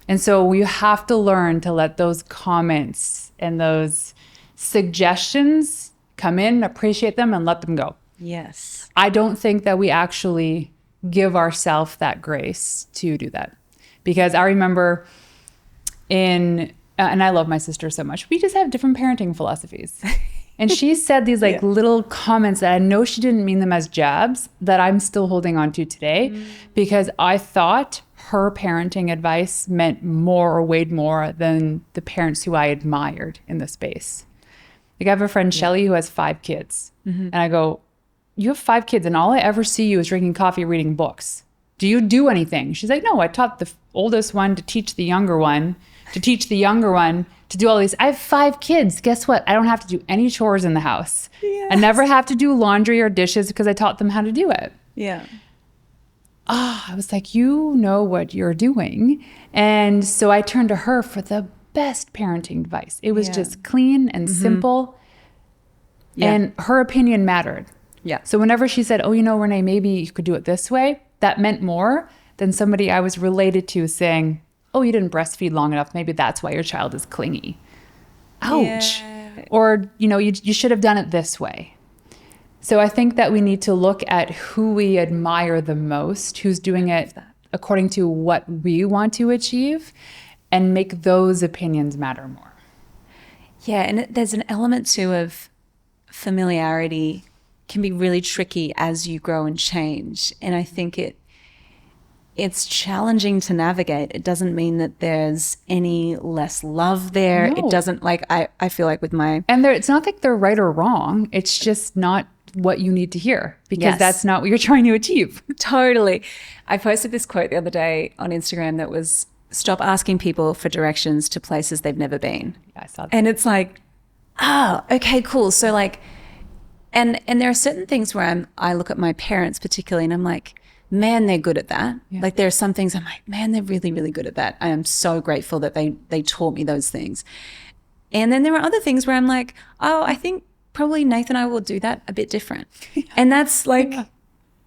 [SPEAKER 2] And so you have to learn to let those comments and those suggestions come in, appreciate them, and let them go.
[SPEAKER 1] Yes.
[SPEAKER 2] I don't think that we actually give ourselves that grace to do that. Because I remember and I love my sister so much, we just have different parenting philosophies. And she said these little comments that I know she didn't mean them as jabs that I'm still holding on to today because I thought her parenting advice meant more or weighed more than the parents who I admired in the space. Like I have a friend, Shelly, who has 5 kids. And I go, you have 5 kids and all I ever see you is drinking coffee, reading books. Do you do anything? She's like, no, I taught the oldest one to teach the younger one, to teach the younger one to do all these. I have 5 kids. Guess what? I don't have to do any chores in the house. Yes. I never have to do laundry or dishes because I taught them how to do it.
[SPEAKER 1] Yeah.
[SPEAKER 2] I was like, you know what you're doing. And so I turned to her for the best parenting advice. It was just clean and simple.
[SPEAKER 1] Yeah.
[SPEAKER 2] And her opinion mattered.
[SPEAKER 1] Yeah.
[SPEAKER 2] So whenever she said, oh, Renee, maybe you could do it this way, that meant more than somebody I was related to saying, oh, you didn't breastfeed long enough. Maybe that's why your child is clingy. Ouch.
[SPEAKER 1] Yeah.
[SPEAKER 2] Or, you should have done it this way. So I think that we need to look at who we admire the most, who's doing it according to what we want to achieve, and make those opinions matter more.
[SPEAKER 1] Yeah, and there's an element too of familiarity can be really tricky as you grow and change. And I think it's challenging to navigate. It doesn't mean that there's any less love there.
[SPEAKER 2] No.
[SPEAKER 1] It doesn't, like, I feel like with my...
[SPEAKER 2] And it's not like they're right or wrong. It's just not what you need to hear, because that's not what you're trying to achieve.
[SPEAKER 1] Totally. I posted this quote the other day on Instagram that was, stop asking people for directions to places they've never been.
[SPEAKER 2] Yeah, I saw that.
[SPEAKER 1] And it's like, oh, okay, cool. So like, and there are certain things where I look at my parents particularly and I'm like, man, they're good at that.
[SPEAKER 2] Yeah.
[SPEAKER 1] Like there are some things I'm like, man, they're really, really good at that. I am so grateful that they taught me those things. And then there are other things where I'm like, oh, I think probably Nathan and I will do that a bit different. And that's like,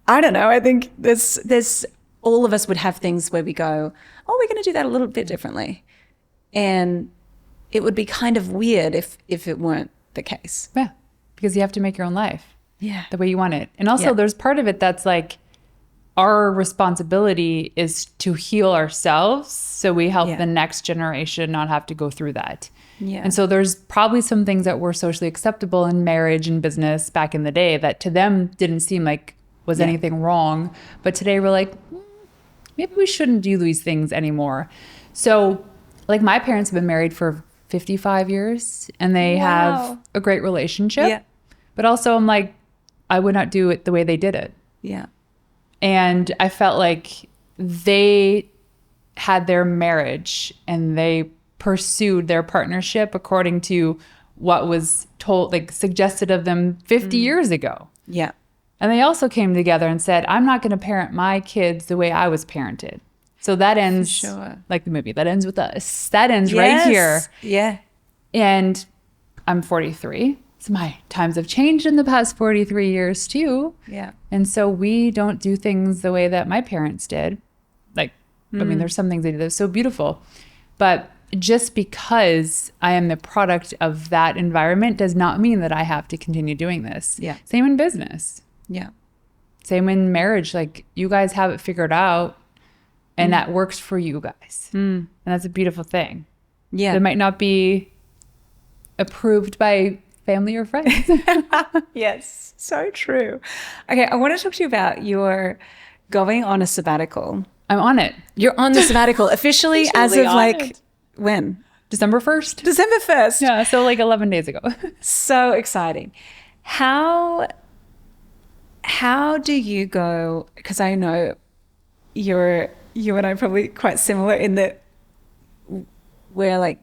[SPEAKER 1] I don't know. I think there's all of us would have things where we go, oh, we're going to do that a little bit differently. And it would be kind of weird if it weren't the case.
[SPEAKER 2] Yeah, because you have to make your own life the way you want it. And also there's part of it that's like, our responsibility is to heal ourselves so we help the next generation not have to go through that.
[SPEAKER 1] Yeah.
[SPEAKER 2] And so there's probably some things that were socially acceptable in marriage and business back in the day that to them didn't seem like was anything wrong. But today we're like, maybe we shouldn't do these things anymore. So like my parents have been married for 55 years and they have a great relationship.
[SPEAKER 1] Yeah.
[SPEAKER 2] But also I'm like, I would not do it the way they did it.
[SPEAKER 1] Yeah.
[SPEAKER 2] And I felt like they had their marriage and they pursued their partnership according to what was told, like suggested of them 50 years ago.
[SPEAKER 1] Yeah.
[SPEAKER 2] And they also came together and said, I'm not going to parent my kids the way I was parented. So that ends, like the movie, that ends with us. That ends right here.
[SPEAKER 1] Yeah.
[SPEAKER 2] And I'm 43. So my times have changed in the past 43 years too.
[SPEAKER 1] Yeah.
[SPEAKER 2] And so we don't do things the way that my parents did. Like, I mean, there's some things they did that are so beautiful. But just because I am the product of that environment does not mean that I have to continue doing this.
[SPEAKER 1] Yeah.
[SPEAKER 2] Same in business.
[SPEAKER 1] Yeah.
[SPEAKER 2] Same in marriage. Like, you guys have it figured out and that works for you guys. And that's a beautiful thing.
[SPEAKER 1] Yeah.
[SPEAKER 2] It might not be approved by family or friends.
[SPEAKER 1] Yes. So true. Okay. I want to talk to you about your going on a sabbatical.
[SPEAKER 2] I'm on it.
[SPEAKER 1] You're on the sabbatical officially as of
[SPEAKER 2] on
[SPEAKER 1] like,
[SPEAKER 2] it.
[SPEAKER 1] when?
[SPEAKER 2] December 1st.
[SPEAKER 1] December 1st.
[SPEAKER 2] Yeah, so like 11 days ago.
[SPEAKER 1] So exciting. How do you go, because I know you and I are probably quite similar in that we're like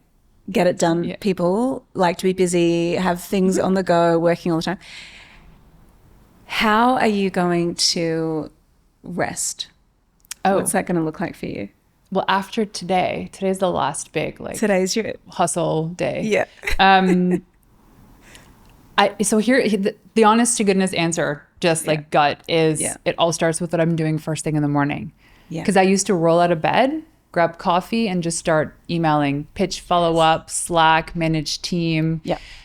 [SPEAKER 1] get it done people, like to be busy, have things on the go, working all the time. How are you going to rest?
[SPEAKER 2] Oh,
[SPEAKER 1] What's that going to look like for you?
[SPEAKER 2] well, after today's the last big like
[SPEAKER 1] Today's your
[SPEAKER 2] hustle day.
[SPEAKER 1] Yeah.
[SPEAKER 2] So here the honest to goodness answer, just like gut, is it all starts with what I'm doing first thing in the morning.
[SPEAKER 1] Yeah.
[SPEAKER 2] Because I used to roll out of bed, grab coffee, and just start emailing, pitch follow-up, Slack, manage team,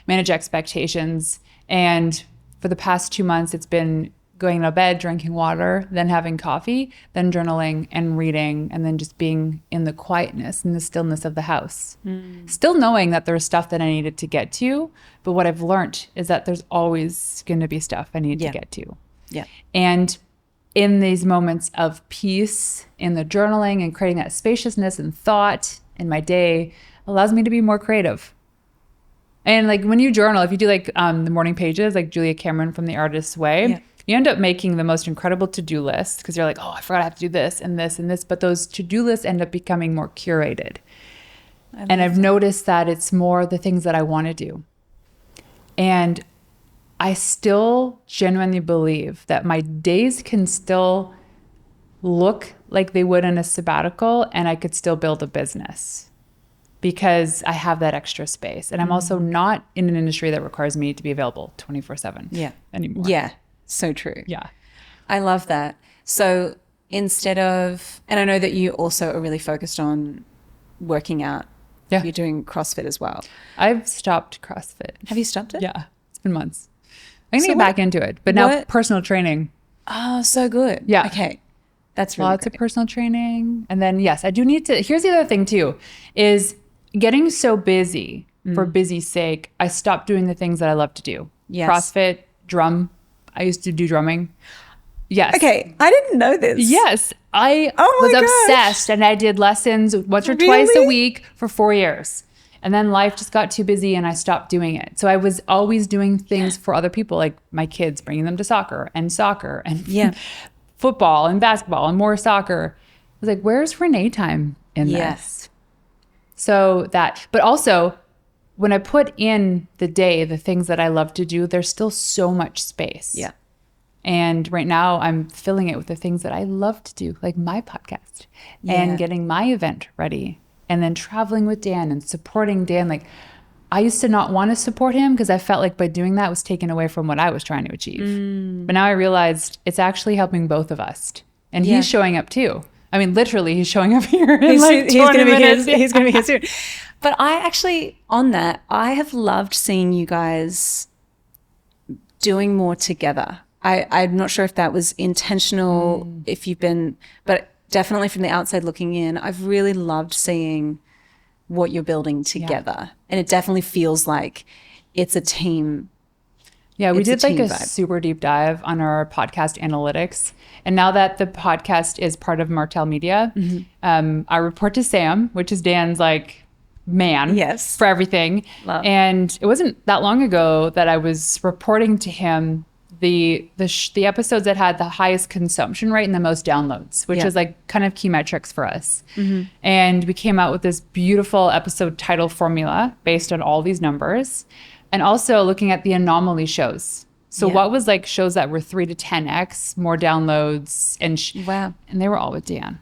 [SPEAKER 2] manage expectations. And for the past 2 months, it's been going to bed, drinking water, then having coffee, then journaling and reading, and then just being in the quietness and the stillness of the house. Still knowing that there's stuff that I needed to get to, but what I've learned is that there's always going to be stuff I need to get to.
[SPEAKER 1] Yeah.
[SPEAKER 2] And in these moments of peace, in the journaling and creating that spaciousness and thought in my day, allows me to be more creative. And like when you journal, if you do like the morning pages, like Julia Cameron from The Artist's Way, you end up making the most incredible to-do list because you're like, oh, I forgot I have to do this and this and this. But those to-do lists end up becoming more curated. And I've noticed that it's more the things that I want to do. And I still genuinely believe that my days can still look like they would in a sabbatical, and I could still build a business because I have that extra space. And I'm also not in an industry that requires me to be available 24/7 anymore.
[SPEAKER 1] Yeah. So true.
[SPEAKER 2] Yeah.
[SPEAKER 1] I love that. So instead of, and I know that you also are really focused on working out.
[SPEAKER 2] Yeah.
[SPEAKER 1] You're doing CrossFit as well.
[SPEAKER 2] I've stopped CrossFit.
[SPEAKER 1] Have you stopped it?
[SPEAKER 2] Yeah. It's been months. I'm going to
[SPEAKER 1] So
[SPEAKER 2] get back into it. But now personal training.
[SPEAKER 1] Oh, so good.
[SPEAKER 2] Yeah.
[SPEAKER 1] Okay. That's really
[SPEAKER 2] Lots
[SPEAKER 1] great.
[SPEAKER 2] of personal training. And then, yes, I do need to. Here's the other thing, too, is getting so busy for busy's sake. I stopped doing the things that I love to do.
[SPEAKER 1] Yes.
[SPEAKER 2] CrossFit, drum. I used to do drumming. Yes.
[SPEAKER 1] Okay. I didn't know this.
[SPEAKER 2] Yes. I
[SPEAKER 1] Oh
[SPEAKER 2] was
[SPEAKER 1] my gosh.
[SPEAKER 2] obsessed, and I did lessons once or twice a
[SPEAKER 1] Really?
[SPEAKER 2] week for 4 years. And then life just got too busy and I stopped doing it. So I was always doing things for other people, like my kids, bringing them to soccer and
[SPEAKER 1] Yeah.
[SPEAKER 2] football and basketball and more soccer. I was like, where's Renee time in
[SPEAKER 1] Yes.
[SPEAKER 2] this? So that, but also when I put in the day, the things that I love to do, there's still so much space.
[SPEAKER 1] Yeah.
[SPEAKER 2] And right now I'm filling it with the things that I love to do, like my podcast
[SPEAKER 1] Yeah.
[SPEAKER 2] and getting my event ready and then traveling with Dan and supporting Dan. Like I used to not want to support him because I felt like by doing that was taken away from what I was trying to achieve. But now I realized it's actually helping both of us. And
[SPEAKER 1] Yeah.
[SPEAKER 2] he's showing up too. I mean, literally he's showing up here in
[SPEAKER 1] He's
[SPEAKER 2] like 20
[SPEAKER 1] gonna be
[SPEAKER 2] minutes.
[SPEAKER 1] here. He's going to be here soon. But I actually, on that, I have loved seeing you guys doing more together. I'm not sure if that was intentional, if you've been, but definitely from the outside looking in, I've really loved seeing what you're building together. And it definitely feels like it's a team.
[SPEAKER 2] Yeah, we
[SPEAKER 1] It's a
[SPEAKER 2] did like
[SPEAKER 1] team
[SPEAKER 2] a
[SPEAKER 1] vibe.
[SPEAKER 2] super deep dive on our podcast analytics. And now that the podcast is part of Martell Media, I report to Sam, which is Dan's like man
[SPEAKER 1] Yes.
[SPEAKER 2] for everything.
[SPEAKER 1] Love.
[SPEAKER 2] And it wasn't that long ago that I was reporting to him the episodes that had the highest consumption rate and the most downloads, which
[SPEAKER 1] Yeah.
[SPEAKER 2] is like kind of key metrics for us. And we came out with this beautiful episode title formula based on all these numbers, and also looking at the anomaly shows. So
[SPEAKER 1] Yeah.
[SPEAKER 2] what was like shows that were 3 to 10x more downloads, and
[SPEAKER 1] Wow.
[SPEAKER 2] and they were all with Dan.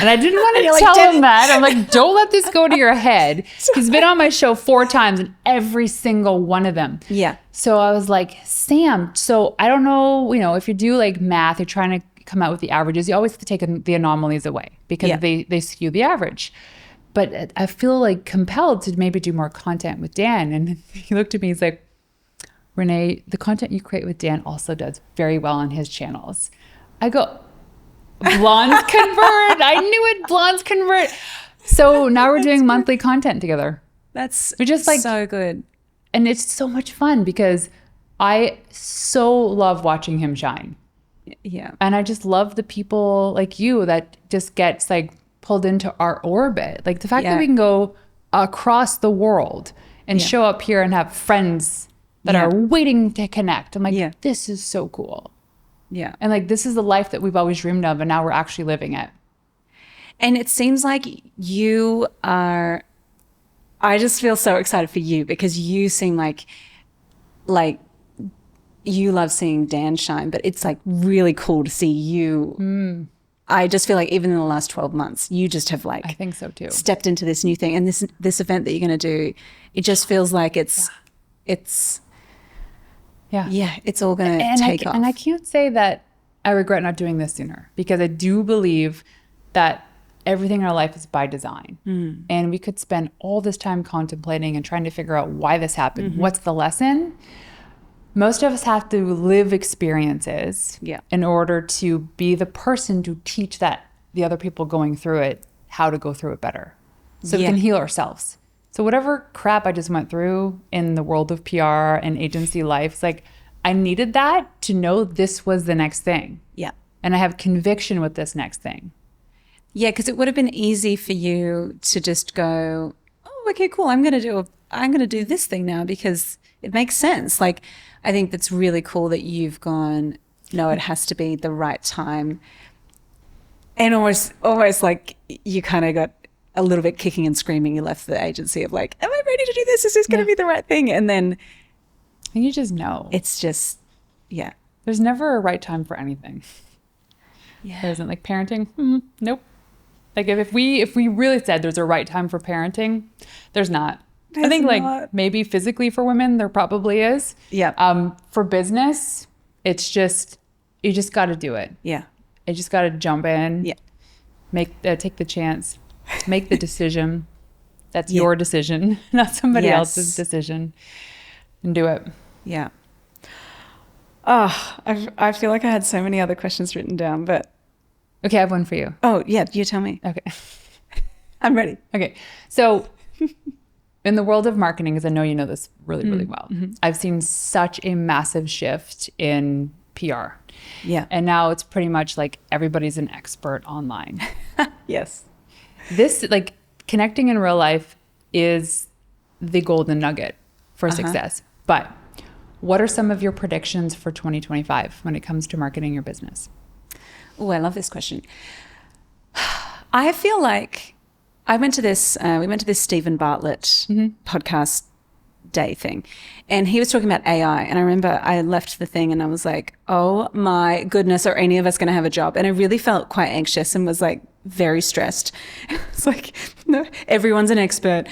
[SPEAKER 2] And I didn't want to
[SPEAKER 1] You're like,
[SPEAKER 2] tell
[SPEAKER 1] "Dan."
[SPEAKER 2] him that. I'm like, don't let this go to your head. He's been on my show 4 times, and every single one of them.
[SPEAKER 1] Yeah.
[SPEAKER 2] So I was like, Sam, so I don't know, if you do like math, you're trying to come out with the averages, you always have to take the anomalies away because
[SPEAKER 1] Yeah.
[SPEAKER 2] they skew the average. But I feel like compelled to maybe do more content with Dan. And he looked at me, he's like, Renee, the content you create with Dan also does very well on his channels. I go, blondes convert. I knew it, blondes convert. So now we're doing monthly content together.
[SPEAKER 1] That's
[SPEAKER 2] We just, like-
[SPEAKER 1] so good.
[SPEAKER 2] And it's so much fun because I so love watching him shine.
[SPEAKER 1] Yeah.
[SPEAKER 2] And I just love the people like you that just gets like pulled into our orbit. Like the fact
[SPEAKER 1] Yeah.
[SPEAKER 2] that we can go across the world and show up here and have friends that
[SPEAKER 1] Yeah.
[SPEAKER 2] are waiting to connect. I'm like,
[SPEAKER 1] Yeah.
[SPEAKER 2] this is so cool.
[SPEAKER 1] Yeah.
[SPEAKER 2] And like, this is the life that we've always dreamed of. And now we're actually living it.
[SPEAKER 1] And it seems like you are, I just feel so excited for you because you seem like you love seeing Dan shine, but it's like really cool to see you. I just feel like even in the last 12 months, you just have
[SPEAKER 2] I
[SPEAKER 1] like
[SPEAKER 2] think so too.
[SPEAKER 1] stepped into this new thing. And this event that you're going to do, it just feels like it's all going to take off.
[SPEAKER 2] And I can't say that I regret not doing this sooner because I do believe that everything in our life is by design. And we could spend all this time contemplating and trying to figure out why this happened. What's the lesson? Most of us have to live experiences
[SPEAKER 1] Yeah.
[SPEAKER 2] in order to be the person to teach the other people going through it how to go through it better. So we
[SPEAKER 1] Yeah.
[SPEAKER 2] can heal ourselves. So whatever crap I just went through in the world of PR and agency life, it's like I needed that to know this was the next thing.
[SPEAKER 1] Yeah.
[SPEAKER 2] And I have conviction with this next thing.
[SPEAKER 1] Yeah, because it would have been easy for you to just go, "Oh, okay, cool. I'm going to do this thing now because it makes sense." Like, I think that's really cool that you've gone, "No, it has to be the right time," and almost like you kind of got a little bit kicking and screaming. You left the agency of like, "Am I ready to do this? Is this going to be the right thing?" And then
[SPEAKER 2] And you just know.
[SPEAKER 1] it's just, yeah,
[SPEAKER 2] There's never a right time for anything.
[SPEAKER 1] Yeah.
[SPEAKER 2] There isn't like parenting. Nope. Like if we really said there's a right time for parenting, there's not. I think like
[SPEAKER 1] not.
[SPEAKER 2] maybe physically for women there probably is.
[SPEAKER 1] Yeah.
[SPEAKER 2] For business, it's just you just got to do it.
[SPEAKER 1] Yeah.
[SPEAKER 2] You just got to jump in.
[SPEAKER 1] Yeah.
[SPEAKER 2] Take the chance. Make the decision. That's
[SPEAKER 1] Yeah.
[SPEAKER 2] your decision, not somebody
[SPEAKER 1] Yes.
[SPEAKER 2] else's decision. And do it.
[SPEAKER 1] Yeah. Oh, I feel like I had so many other questions written down, but
[SPEAKER 2] Okay, I have one for you.
[SPEAKER 1] oh yeah, you tell me.
[SPEAKER 2] Okay.
[SPEAKER 1] I'm ready.
[SPEAKER 2] Okay. So in the world of marketing, because I know you know this really, really well, I've seen such a massive shift in PR.
[SPEAKER 1] Yeah.
[SPEAKER 2] And now it's pretty much like everybody's an expert online.
[SPEAKER 1] Yes.
[SPEAKER 2] This, like, connecting in real life is the golden nugget for success. But what are some of your predictions for 2025 when it comes to marketing your business?
[SPEAKER 1] Oh, I love this question. I feel like we went to this Stephen Bartlett podcast day thing, and he was talking about AI. And I remember I left the thing and I was like, oh my goodness, are any of us going to have a job? And I really felt quite anxious and was like very stressed. It's like, no, everyone's an expert,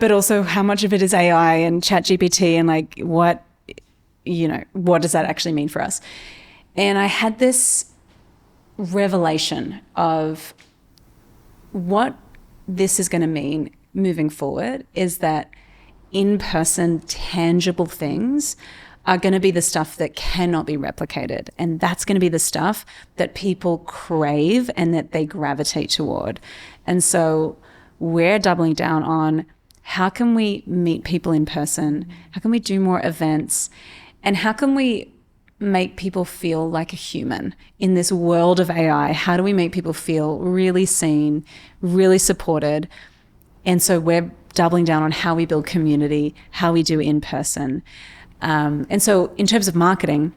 [SPEAKER 1] but also how much of it is AI and ChatGPT and like what does that actually mean for us? And I had this revelation of what this is going to mean moving forward is that in-person tangible things are going to be the stuff that cannot be replicated. And that's going to be the stuff that people crave and that they gravitate toward. And so we're doubling down on how can we meet people in person? How can we do more events? And how can we make people feel like a human in this world of AI? How do we make people feel really seen, really supported? And so we're doubling down on how we build community, how we do in person. And so in terms of marketing,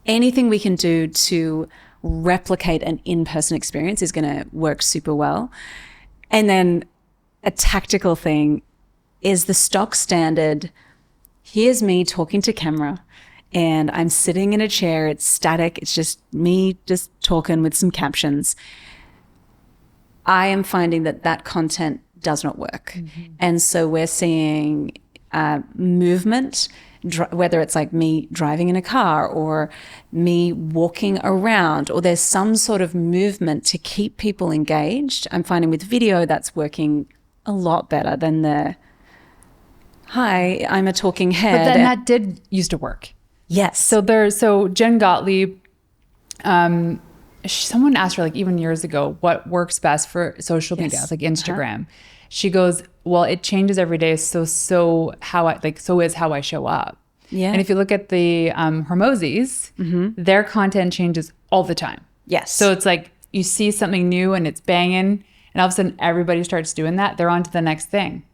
[SPEAKER 1] anything we can do to replicate an in-person experience is going to work super well. And then a tactical thing is the stock standard. Here's me talking to camera and I'm sitting in a chair. It's static. It's just me just talking with some captions. I am finding that content does not work. And so we're seeing movement, whether it's like me driving in a car or me walking around, or there's some sort of movement to keep people engaged. I'm finding with video that's working a lot better than the, hi, I'm a talking head.
[SPEAKER 2] But then that did used to work.
[SPEAKER 1] Yes.
[SPEAKER 2] So Jen Gottlieb, someone asked her like even years ago, what works best for social media, like Instagram. She goes, well, it changes every day. So is how I show up.
[SPEAKER 1] Yeah.
[SPEAKER 2] And if you look at the Hormozis, their content changes all the time.
[SPEAKER 1] Yes.
[SPEAKER 2] So it's like you see something new and it's banging, and all of a sudden everybody starts doing that. They're on to the next thing.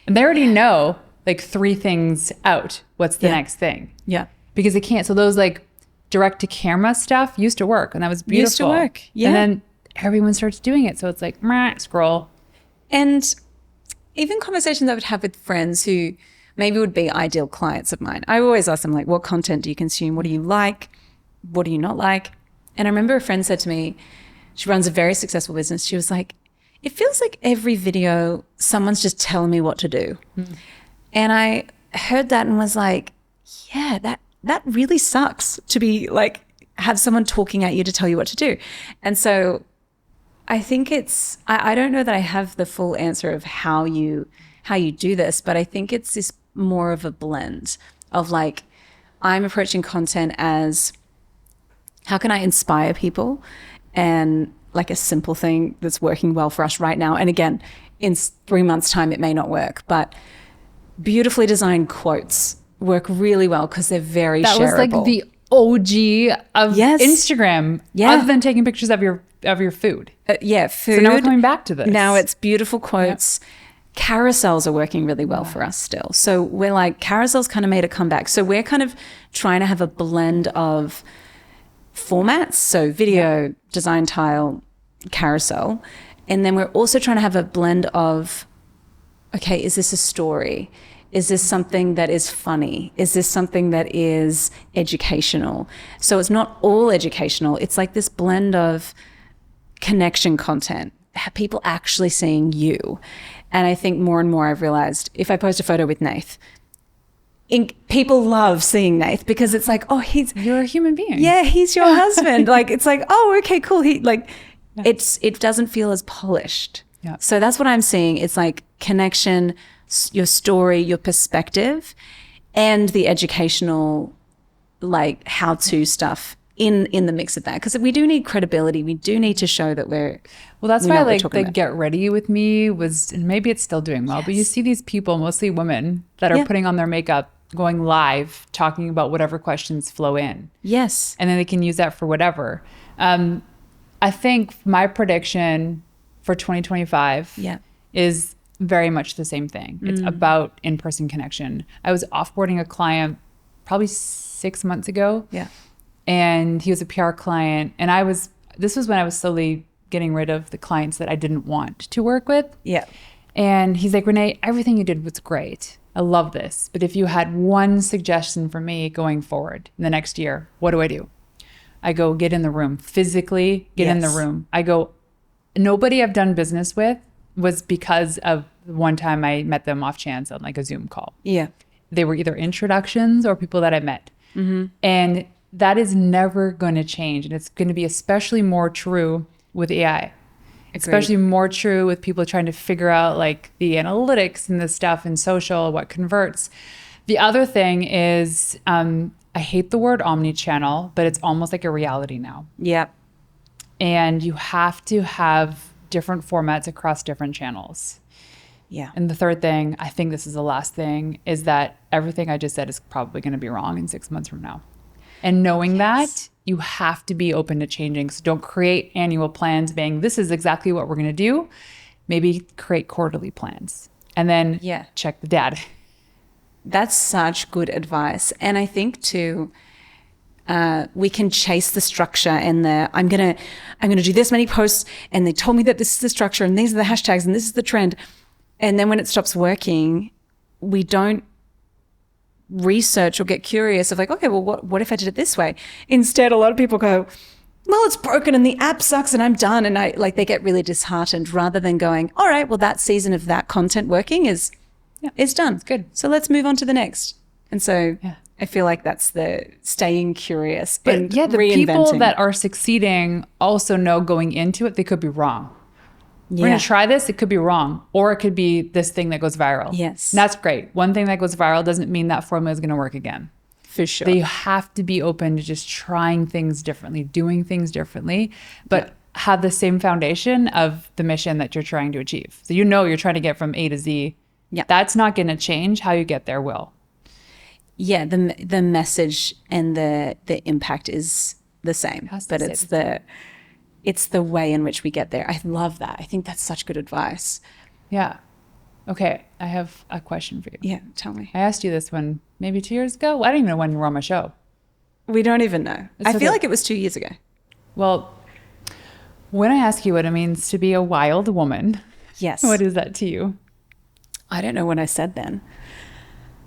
[SPEAKER 2] And they already know like 3 things out. What's the next thing?
[SPEAKER 1] Yeah.
[SPEAKER 2] Because they can't. So those like direct to camera stuff used to work, and that was beautiful.
[SPEAKER 1] Used to work. Yeah.
[SPEAKER 2] And then everyone starts doing it. So it's like, scroll.
[SPEAKER 1] And even conversations I would have with friends who maybe would be ideal clients of mine. I always ask them like, what content do you consume? What do you like? What do you not like? And I remember a friend said to me, she runs a very successful business. She was like, it feels like every video, someone's just telling me what to do. And I heard that and was like, yeah, that really sucks to be like, have someone talking at you to tell you what to do. And so I think I don't know that I have the full answer of how you do this, but I think it's this more of a blend of like, I'm approaching content as how can I inspire people, and like a simple thing that's working well for us right now. And again, in 3 months' time, it may not work, but beautifully designed quotes work really well because they're very shareable. That was like
[SPEAKER 2] the OG of Instagram, other than taking pictures of your food.
[SPEAKER 1] Food.
[SPEAKER 2] So now we're coming back to this.
[SPEAKER 1] Now it's beautiful quotes. Carousels are working really well for us still. So we're like, carousels kind of made a comeback. So we're kind of trying to have a blend of formats. So video, design tile, carousel. And then we're also trying to have a blend of, okay, is this a story? Is this something that is funny? Is this something that is educational? So it's not all educational. It's like this blend of connection content, people actually seeing you. And I think more and more I've realized if I post a photo with Nath, people love seeing Nath because it's like, oh,
[SPEAKER 2] you're a human being.
[SPEAKER 1] Yeah, he's your husband. Like, it's like, oh, okay, cool. It doesn't feel as polished.
[SPEAKER 2] Yeah.
[SPEAKER 1] So that's what I'm seeing. It's like connection, your story, your perspective, and the educational, like how-to stuff in the mix of that. Because we do need credibility. We do need to show that we're.
[SPEAKER 2] Well, that's
[SPEAKER 1] we
[SPEAKER 2] why
[SPEAKER 1] know what we're
[SPEAKER 2] like
[SPEAKER 1] talking
[SPEAKER 2] the
[SPEAKER 1] about.
[SPEAKER 2] Get Ready With Me was, and maybe it's still doing well, but you see these people, mostly women, that are
[SPEAKER 1] Yeah.
[SPEAKER 2] putting on their makeup, going live, talking about whatever questions flow in.
[SPEAKER 1] Yes.
[SPEAKER 2] And then they can use that for whatever. I think my prediction for 2025
[SPEAKER 1] Yeah.
[SPEAKER 2] is very much the same thing. It's about in-person connection. I was offboarding a client probably 6 months ago.
[SPEAKER 1] Yeah.
[SPEAKER 2] And he was a PR client. And this was when I was slowly getting rid of the clients that I didn't want to work with.
[SPEAKER 1] Yeah.
[SPEAKER 2] And he's like, Renee, everything you did was great. I love this. But if you had one suggestion for me going forward in the next year, what do? I go, get in the room, physically get in the
[SPEAKER 1] Yes.
[SPEAKER 2] room. I go, nobody I've done business with was because of one time I met them off chance on like a Zoom call.
[SPEAKER 1] Yeah.
[SPEAKER 2] They were either introductions or people that I met. And that is never going to change. And it's going to be especially more true with AI. Especially more true with people trying to figure out like the analytics and the stuff in social, what converts. The other thing is, I hate the word omni-channel, but it's almost like a reality now.
[SPEAKER 1] Yeah.
[SPEAKER 2] And you have to have different formats across different channels.
[SPEAKER 1] Yeah.
[SPEAKER 2] And the third thing, I think this is the last thing, is that everything I just said is probably going to be wrong in 6 months from now. And knowing that, you have to be open to changing. So don't create annual plans being, this is exactly what we're going to do. Maybe create quarterly plans and then check the data.
[SPEAKER 1] That's such good advice. And I think too, we can chase the structure and I'm gonna do this many posts, and they told me that this is the structure and these are the hashtags and this is the trend. And then when it stops working, we don't research or get curious of like, okay, well, what if I did it this way? Instead, a lot of people go, well, it's broken and the app sucks and I'm done. And they get really disheartened rather than going, all right, well, that season of that content working is done.
[SPEAKER 2] It's good.
[SPEAKER 1] So let's move on to the next. And so I feel like that's the staying curious and
[SPEAKER 2] the
[SPEAKER 1] reinventing.
[SPEAKER 2] people that are succeeding also know going into it, they could be wrong. We're going to try this. It could be wrong. Or it could be this thing that goes viral.
[SPEAKER 1] Yes.
[SPEAKER 2] And that's great. One thing that goes viral doesn't mean that formula is going to work again.
[SPEAKER 1] For sure.
[SPEAKER 2] They have to be open to just trying things differently, doing things differently, but have the same foundation of the mission that you're trying to achieve. So you're trying to get from A to Z.
[SPEAKER 1] Yeah.
[SPEAKER 2] That's not going to change. How you get there will.
[SPEAKER 1] Yeah, the message and the impact is the same, but it's the way in which we get there. I love that. I think that's such good advice.
[SPEAKER 2] Yeah. Okay, I have a question for you.
[SPEAKER 1] Yeah, tell me.
[SPEAKER 2] I asked you this one maybe 2 years ago. I don't even know when you were on my show.
[SPEAKER 1] We don't even know. I feel like it was 2 years ago.
[SPEAKER 2] Well, when I ask you what it means to be a wild woman,
[SPEAKER 1] yes.
[SPEAKER 2] What is that to you?
[SPEAKER 1] I don't know what I said then.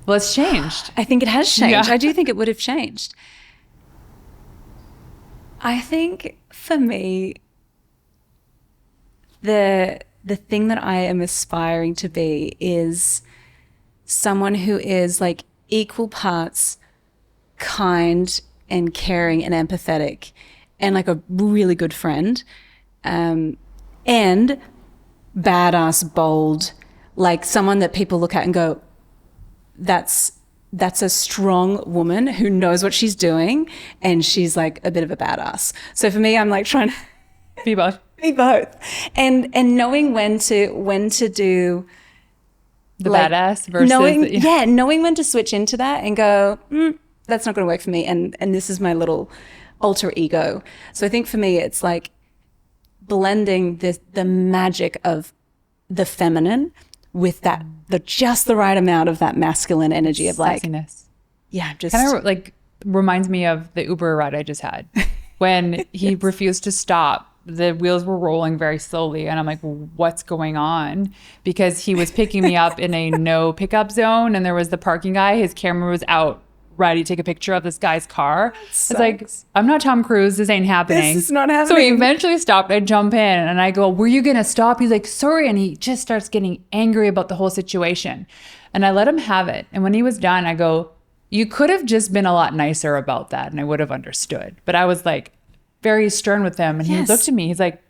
[SPEAKER 2] Well, it's changed.
[SPEAKER 1] I think it has changed.
[SPEAKER 2] Yeah.
[SPEAKER 1] I do think it would have changed. I think for me, the thing that I am aspiring to be is someone who is like equal parts kind and caring and empathetic and like a really good friend, and badass, bold, like someone that people look at and go, that's a strong woman who knows what she's doing and she's like a bit of a badass. So for me, I'm like trying to
[SPEAKER 2] Be both.
[SPEAKER 1] be both, and knowing when to do
[SPEAKER 2] The
[SPEAKER 1] like,
[SPEAKER 2] badass versus
[SPEAKER 1] knowing when to switch into that and go, that's not going to work for me, and this is my little alter ego. So I think for me, it's like blending the magic of the feminine with that just the right amount of that masculine energy of like,
[SPEAKER 2] sassiness.
[SPEAKER 1] yeah, just
[SPEAKER 2] Kind of reminds me of the Uber ride I just had when he refused to stop the wheels were rolling very slowly. And I'm like, what's going on? Because he was picking me up in a no pickup zone. And there was the parking guy. His camera was out, ready to take a picture of this guy's car. It's like, I'm not Tom Cruise. This ain't happening.
[SPEAKER 1] This is not happening.
[SPEAKER 2] So he eventually stopped. I jump in and I go, were you going to stop? He's like, sorry. And he just starts getting angry about the whole situation. And I let him have it. And when he was done, I go, you could have just been a lot nicer about that. And I would have understood. But I was like very stern with him. And he looked at me. He's like,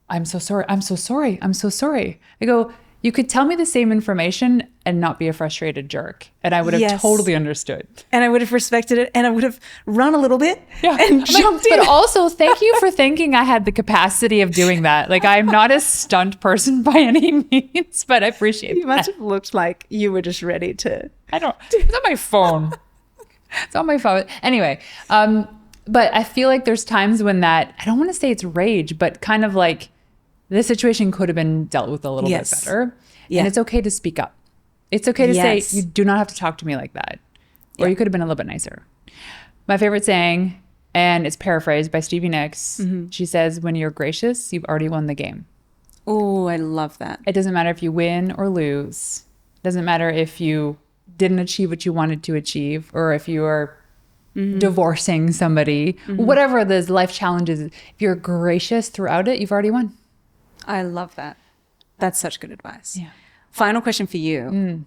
[SPEAKER 2] I'm so sorry. I'm so sorry. I'm so sorry. I go, you could tell me the same information and not be a frustrated jerk. And I would have totally understood.
[SPEAKER 1] And I would have respected it. And I would have run a little bit and jumped in.
[SPEAKER 2] But also, thank you for thinking I had the capacity of doing that. Like, I'm not a stunt person by any means, but I appreciate
[SPEAKER 1] You
[SPEAKER 2] that.
[SPEAKER 1] must have looked like you were just ready to.
[SPEAKER 2] It's on my phone. It's on my phone. Anyway, but I feel like there's times when that, I don't want to say it's rage, but kind of like this situation could have been dealt with a little bit better. Yeah. And it's okay to speak up. It's okay to say, you do not have to talk to me like that. Or you could have been a little bit nicer. My favorite saying, and it's paraphrased by Stevie Nicks, she says, when you're gracious, you've already won the game.
[SPEAKER 1] Oh, I love that.
[SPEAKER 2] It doesn't matter if you win or lose. It doesn't matter if you didn't achieve what you wanted to achieve, or if you are divorcing somebody, whatever those life challenges. If you're gracious throughout it, you've already won.
[SPEAKER 1] I love that. That's such good advice.
[SPEAKER 2] Yeah.
[SPEAKER 1] Final question for you.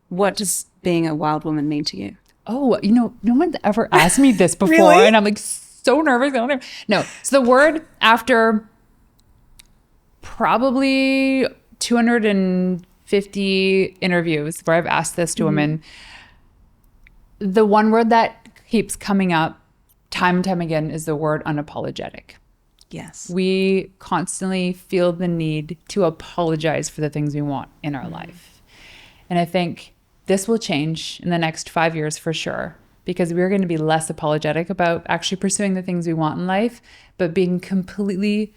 [SPEAKER 1] What does being a wild woman mean to you?
[SPEAKER 2] Oh, no one's ever asked me this before.
[SPEAKER 1] Really?
[SPEAKER 2] And I'm like so nervous. No. So the word, after probably 250 interviews where I've asked this to women, the one word that keeps coming up time and time again is the word unapologetic.
[SPEAKER 1] Yes.
[SPEAKER 2] We constantly feel the need to apologize for the things we want in our life. And I think this will change in the next 5 years for sure, because we're going to be less apologetic about actually pursuing the things we want in life, but being completely,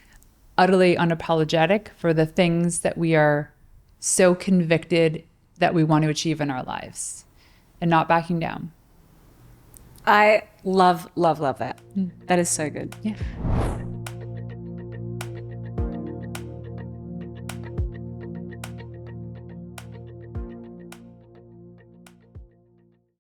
[SPEAKER 2] utterly unapologetic for the things that we are so convicted that we want to achieve in our lives and not backing down.
[SPEAKER 1] I love that. That is so good.
[SPEAKER 2] Yeah.